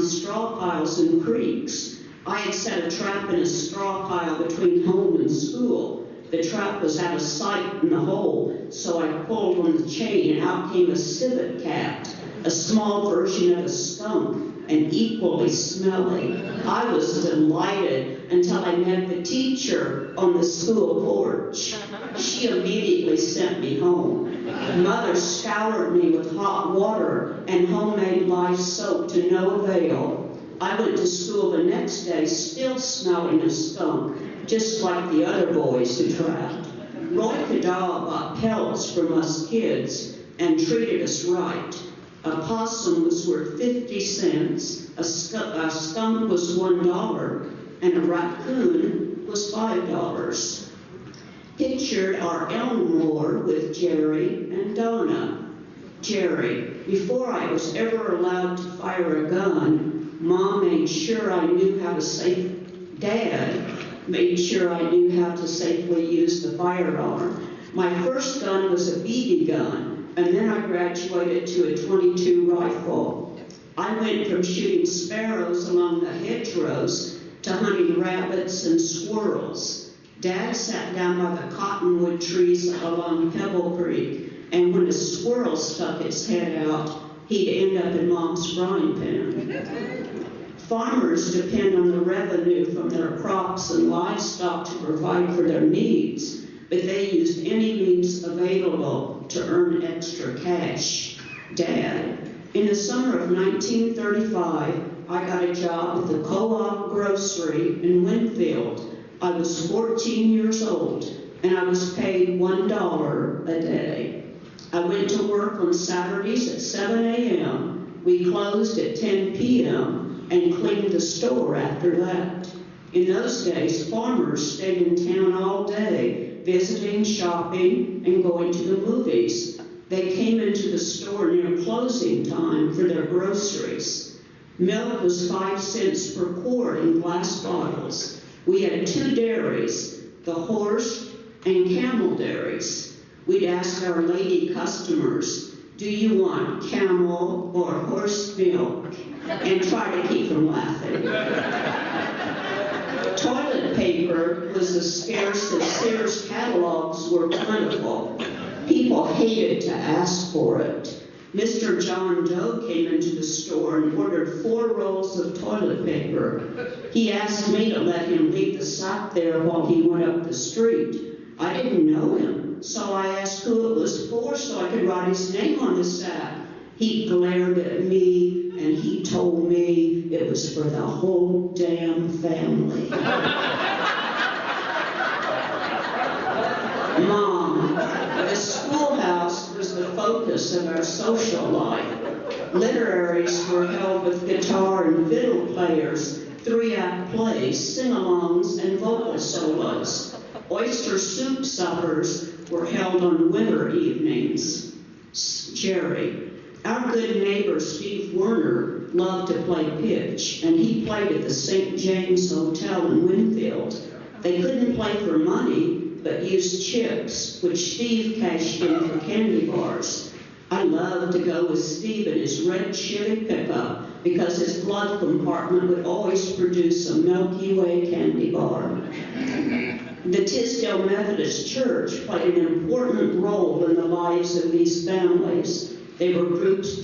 straw piles and creeks. I had set a trap in a straw pile between home and school. The trap was out of sight in the hole, so I pulled on the chain and out came a civet cat, a small version of a skunk, and equally smelly. I was delighted until I met the teacher on the school porch. She immediately sent me home. Mother scoured me with hot water and homemade live soap to no avail. I went to school the next day still smelling of skunk, just like the other boys who trapped. Roy Udall bought pelts from us kids and treated us right. A possum was worth 50 cents, a skunk was $1, and a raccoon was $5. Pictured are Elmore with Jerry and Donna. Jerry, before I was ever allowed to fire a gun, Mom made sure I knew how to Dad made sure I knew how to safely use the firearm. My first gun was a BB gun, and then I graduated to a .22 rifle. I went from shooting sparrows along the hedgerows to hunting rabbits and squirrels. Dad sat down by the cottonwood trees along Pebble Creek, and when a squirrel stuck its head out, he'd end up in Mom's frying pan. Farmers depend on the revenue from their crops and livestock to provide for their needs, but they used any means available to earn extra cash. Dad, in the summer of 1935, I got a job at the Co-op grocery in Winfield. I was 14 years old, and I was paid $1 a day. I went to work on Saturdays at 7 a.m. We closed at 10 p.m. and cleaned the store after that. In those days, farmers stayed in town all day, visiting, shopping, and going to the movies. They came into the store near closing time for their groceries. Milk was 5 cents per quart in glass bottles. We had 2 dairies, the horse and camel dairies. We'd ask our lady customers, do you want camel or horse milk? And try to keep them laughing. Toilet paper was as scarce as Sears catalogs were plentiful. People hated to ask for it. Mr. John Doe came into the store and ordered 4 rolls of toilet paper. He asked me to let him leave the sack there while he went up the street. I didn't know him, so I asked who it was for so I could write his name on the sack. He glared at me and he told me it was for the whole damn family. Mom, the schoolhouse was the focus of our social life. Literaries were held with guitar and fiddle players, 3-act plays, sing-alongs, and vocal solos. Oyster soup suppers were held on winter evenings. Jerry, our good neighbor Steve Werner loved to play pitch, and he played at the St. James Hotel in Winfield. They couldn't play for money, but used chips, which Steve cashed in for candy bars. I loved to go with Steve in his red Chevy pickup because his glove compartment would always produce a Milky Way candy bar. The Tisdale Methodist Church played an important role in the lives of these families. There were groups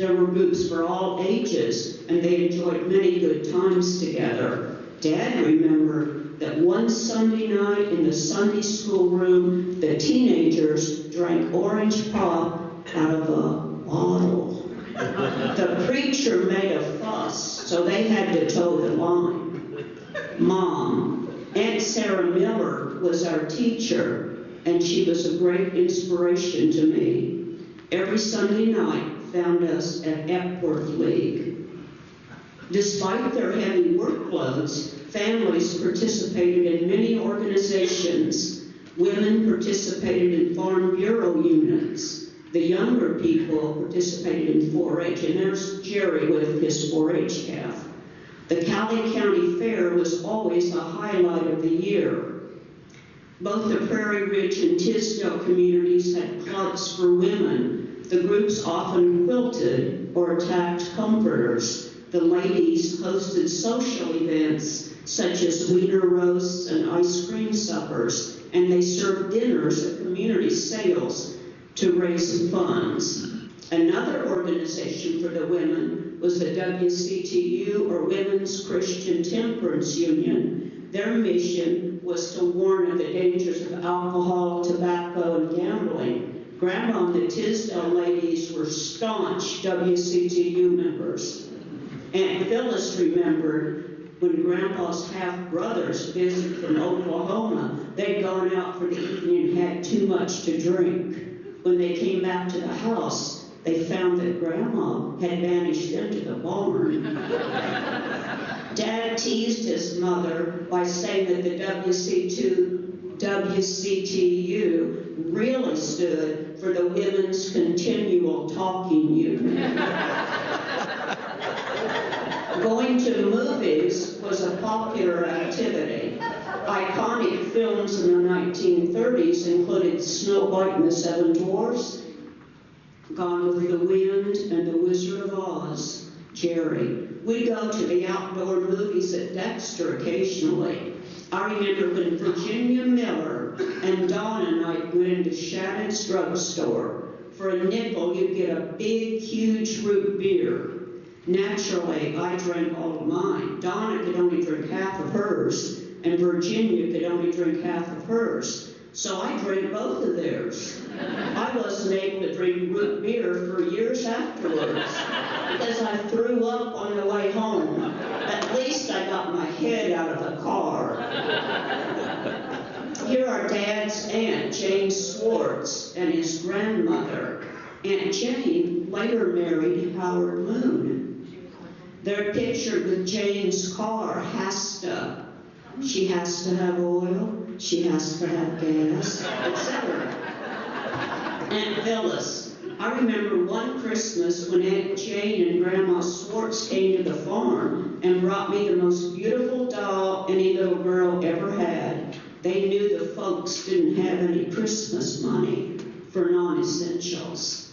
for all ages, and they enjoyed many good times together. Dad remembered that one Sunday night in the Sunday school room, the teenagers drank orange pop out of a bottle. The preacher made a fuss, so they had to toe the line. Mom, Aunt Sarah Miller was our teacher, and she was a great inspiration to me. Every Sunday night found us at Epworth League. Despite their heavy workloads, families participated in many organizations. Women participated in Farm Bureau units. The younger people participated in 4-H, and there's Jerry with his 4-H calf. The Cowley County Fair was always a highlight of the year. Both the Prairie Ridge and Tisdale communities had clubs for women. The groups often quilted or attacked comforters. The ladies hosted social events such as wiener roasts and ice cream suppers, and they served dinners at community sales to raise funds. Another organization for the women was the WCTU, or Women's Christian Temperance Union. Their mission was to warn of the dangers of alcohol, tobacco, and gambling. Grandma and the Tisdale ladies were staunch WCTU members. Aunt Phyllis remembered when Grandpa's half-brothers visited from Oklahoma, they'd gone out for the evening and had too much to drink. When they came back to the house, they found that Grandma had banished them to the barn. Dad teased his mother by saying that the WCTU really stood for the Women's Continual Talking Union. Going to movies was a popular activity. Iconic films in the 1930s included Snow White and the Seven Dwarfs, Gone with the Wind, and The Wizard of Oz. Jerry. We go to the outdoor movies at Dexter occasionally. I remember when Virginia Miller and Dawn and I went into Shannon's drugstore. For a nickel, you'd get a big, huge root beer. Naturally, I drank all of mine. Donna could only drink half of hers, and Virginia could only drink half of hers. So I drank both of theirs. I wasn't able to drink root beer for years afterwards because I threw up on the way home. At least I got my head out of the car. Here are Dad's aunt, Jane Swartz, and his grandmother. Aunt Jane later married Howard Moon. They're pictured with Jane's car, Hasta. She has to have oil, she has to have gas, etc. Aunt Phyllis. I remember one Christmas when Aunt Jane and Grandma Swartz came to the farm and brought me the most beautiful doll any little girl ever had. They knew the folks didn't have any Christmas money for non-essentials.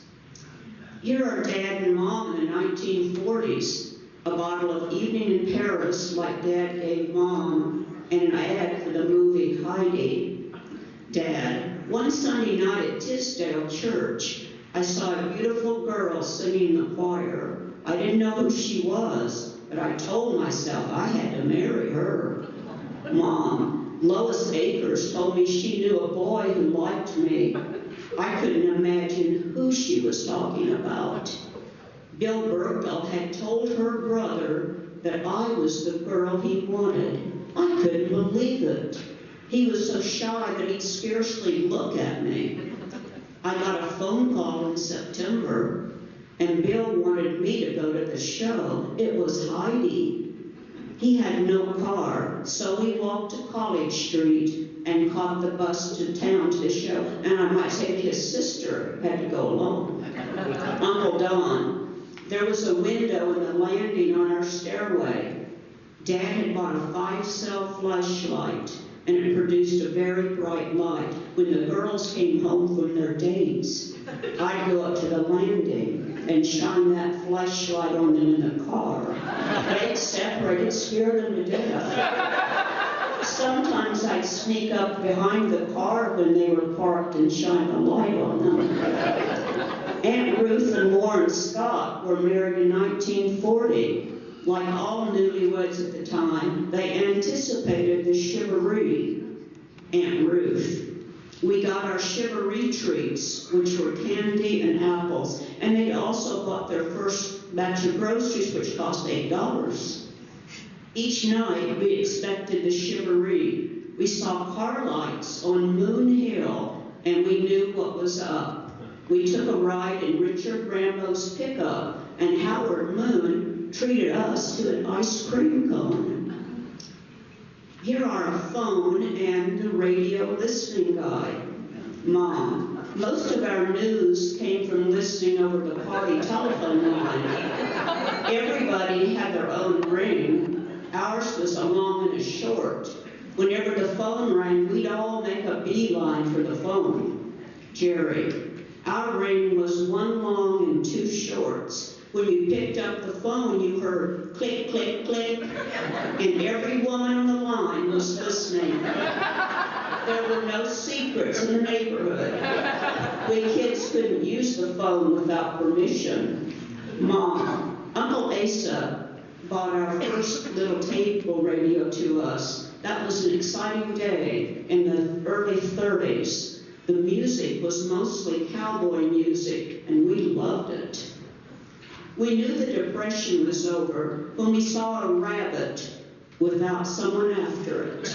Here are Dad and Mom in the 1940s. A bottle of Evening in Paris like Dad gave Mom, and an ad for the movie Heidi. Dad, One Sunday night at Tisdale Church, I saw a beautiful girl singing in the choir. I didn't know who she was, but I told myself I had to marry her. Mom, Lois Akers told me she knew a boy who liked me. I couldn't imagine who she was talking about. Bill Burkle had told her brother that I was the girl he wanted. I couldn't believe it. He was so shy that he'd scarcely look at me. I got a phone call in September, and Bill wanted me to go to the show. It was Heidi. He had no car, so we walked to College Street and caught the bus to town to the show. And I might say his sister had to go along. Uncle Don, there was a window in the landing on our stairway. Dad had bought a 5-cell flashlight, and it produced a very bright light. When the girls came home from their dates, I'd go up to the landing and shine that flashlight on them in the car. They'd separate and scare them to death. Sometimes I'd sneak up behind the car when they were parked and shine a light on them. Aunt Ruth and Warren Scott were married in 1940. Like all newlyweds at the time, they anticipated the chivalry. Aunt Ruth. We got our chivalry treats, which were candy and apples, and they'd also bought their first batch of groceries, which cost $8. Each night, we expected the chivalry. We saw car lights on Moon Hill, and we knew what was up. We took a ride in Richard Rambo's pickup, and Howard Moon treated us to an ice cream cone. Here are a phone and the radio listening guide. Mom, most of our news came from listening over the party telephone line. Everybody had their own ring. Ours was a long and a short. Whenever the phone rang, we'd all make a beeline for the phone. Jerry, our ring was one long and two shorts. When you picked up the phone, you heard click, click, click, and every woman on the line was listening. There were no secrets in the neighborhood. We kids couldn't use the phone without permission. Mom, Uncle Asa bought our first little table radio to us. That was an exciting day in the early 30s. The music was mostly cowboy music, and we loved it. We knew the Depression was over when we saw a rabbit without someone after it.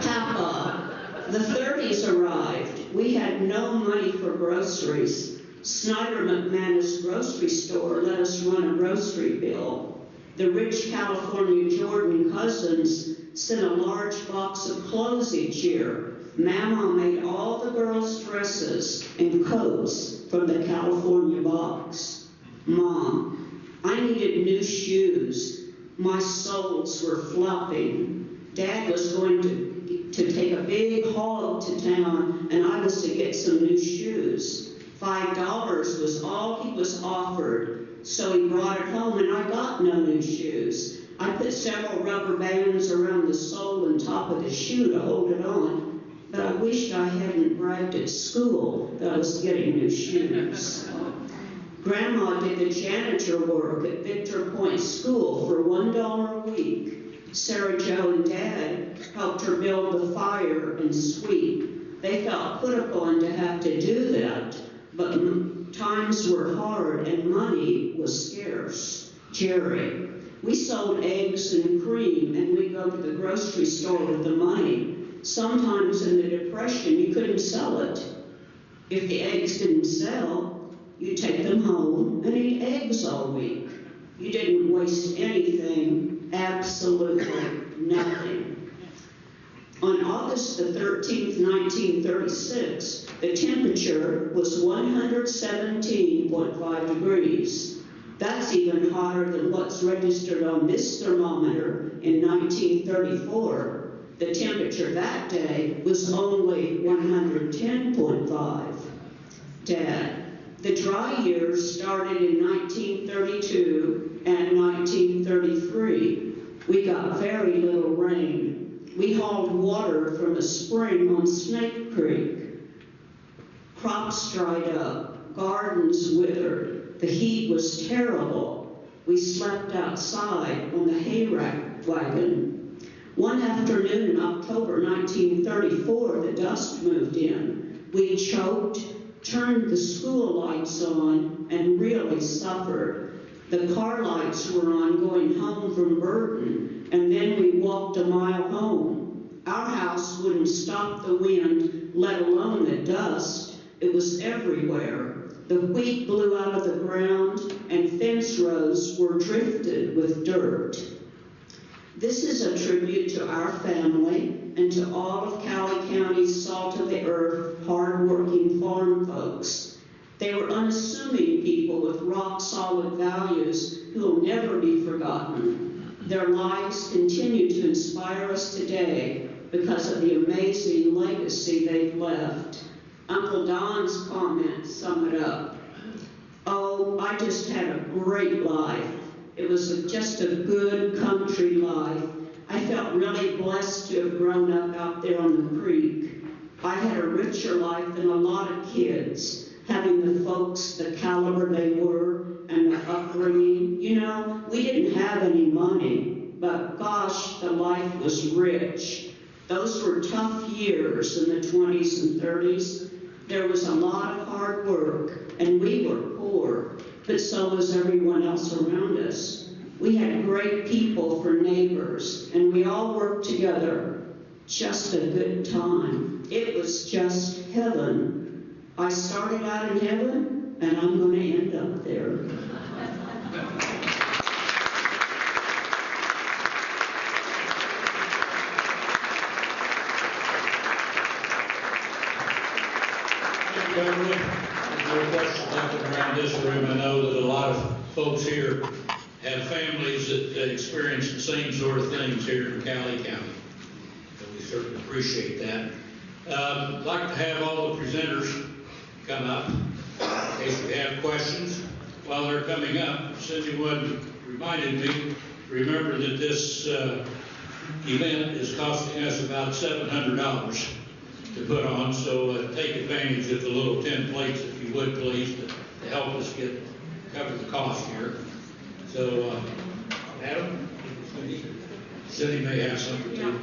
Papa, the 30s arrived. We had no money for groceries. Snyder McManus grocery store let us run a grocery bill. The rich California Jordan cousins sent a large box of clothes each year. Mama made all the girls' dresses and coats from the California box. Mom, I needed new shoes. My soles were flopping. Dad was going to take a big hog to town, and I was to get some new shoes. $5 was all he was offered, so he brought it home, and I got no new shoes. I put several rubber bands around the sole and top of the shoe to hold it on, but I wished I hadn't bragged at school that I was getting new shoes. Grandma did the janitor work at Victor Point School for $1 a week. Sarah Jo and Dad helped her build the fire and sweep. They felt put upon to have to do that, but times were hard and money was scarce. Jerry, we sold eggs and cream, and we'd go to the grocery store with the money. Sometimes in the Depression, you couldn't sell it. If the eggs didn't sell, you'd take them home and eat eggs all week. You didn't waste anything, absolutely nothing. On August the 13th, 1936, the temperature was 117.5 degrees. That's even hotter than what's registered on this thermometer in 1934. The temperature that day was only 110.5. Dad, the dry years started in 1932 and 1933. We got very little rain. We hauled water from a spring on Snake Creek. Crops dried up, gardens withered, the heat was terrible. We slept outside on the hay wagon. One afternoon in October 1934, the dust moved in. We choked, turned the school lights on, and really suffered. The car lights were on going home from Burton, and then we walked a mile home. Our house wouldn't stop the wind, let alone the dust. It was everywhere. The wheat blew out of the ground, and fence rows were drifted with dirt. This is a tribute to our family and to all of Cowley County's salt-of-the-earth, hard-working farm folks. They were unassuming people with rock-solid values who will never be forgotten. Their lives continue to inspire us today because of the amazing legacy they've left. Uncle Don's comments sum it up. Oh, I just had a great life. It was just a good country life. I felt really blessed to have grown up out there on the creek. I had a richer life than a lot of kids, having the folks the caliber they were and the upbringing. You know, we didn't have any money, but gosh, the life was rich. Those were tough years in the 20s and 30s. There was a lot of hard work, and we were poor, but so was everyone else around us. We had great people for neighbors, and we all worked together. Just a good time. It was just heaven. I started out in heaven, and I'm going to end up there. Beverly, if there are questions looking around this room, I know that a lot of folks here have families that experience the same sort of things here in Cowley County. And we certainly appreciate that. I'd like to have all the presenters come up in case we have questions. While they're coming up, Cindy Wood reminded me, remember that this event is costing us about $700 to put on, so take advantage of the little 10 plates, if you would, please, to help us cover the cost here. So, Adam, Cindy may have something to.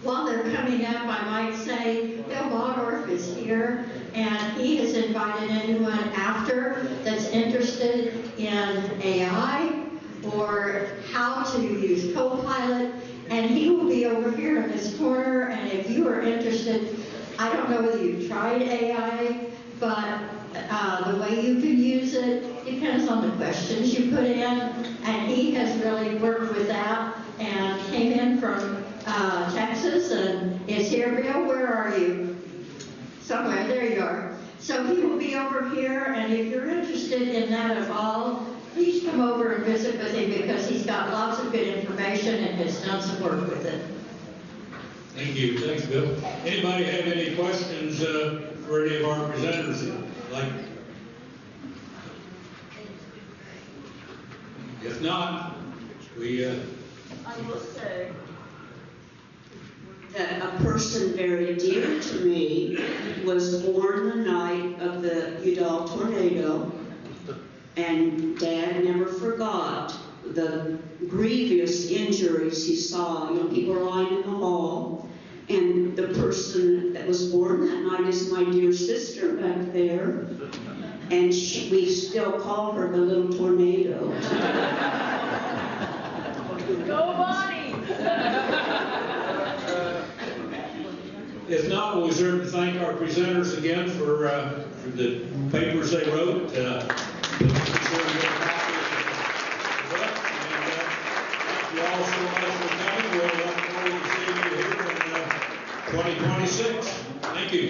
While they're coming up, I might say Bill Bogorf is here, and he has invited anyone after that's interested in AI or how to use Copilot, and he will be over here in this corner. And if you are interested, I don't know whether you've tried AI, but the way you can use it depends on the questions you put in, and he has really worked with that and came in from Texas and is here. Bill, where are you? Somewhere, there you are. So he will be over here, and if you're interested in that at all, please come over and visit with him because he's got lots of good information and has done some work with it. Thank you. Thanks, Bill. Anybody have any questions for any of our presenters? If not, we... I will say that a person very dear to me was born the night of the Udall tornado, and Dad never forgot the grievous injuries he saw. You know, people were lying in the hall, and the person that was born that night is my dear sister back there, and we still call her the little tornado. Go Bonnie! If not, we'll certainly thank our presenters again for the papers they wrote. Be sure to get a copy of the book. And thank you all so much for coming. We'll look forward to seeing you here in 2026. Thank you.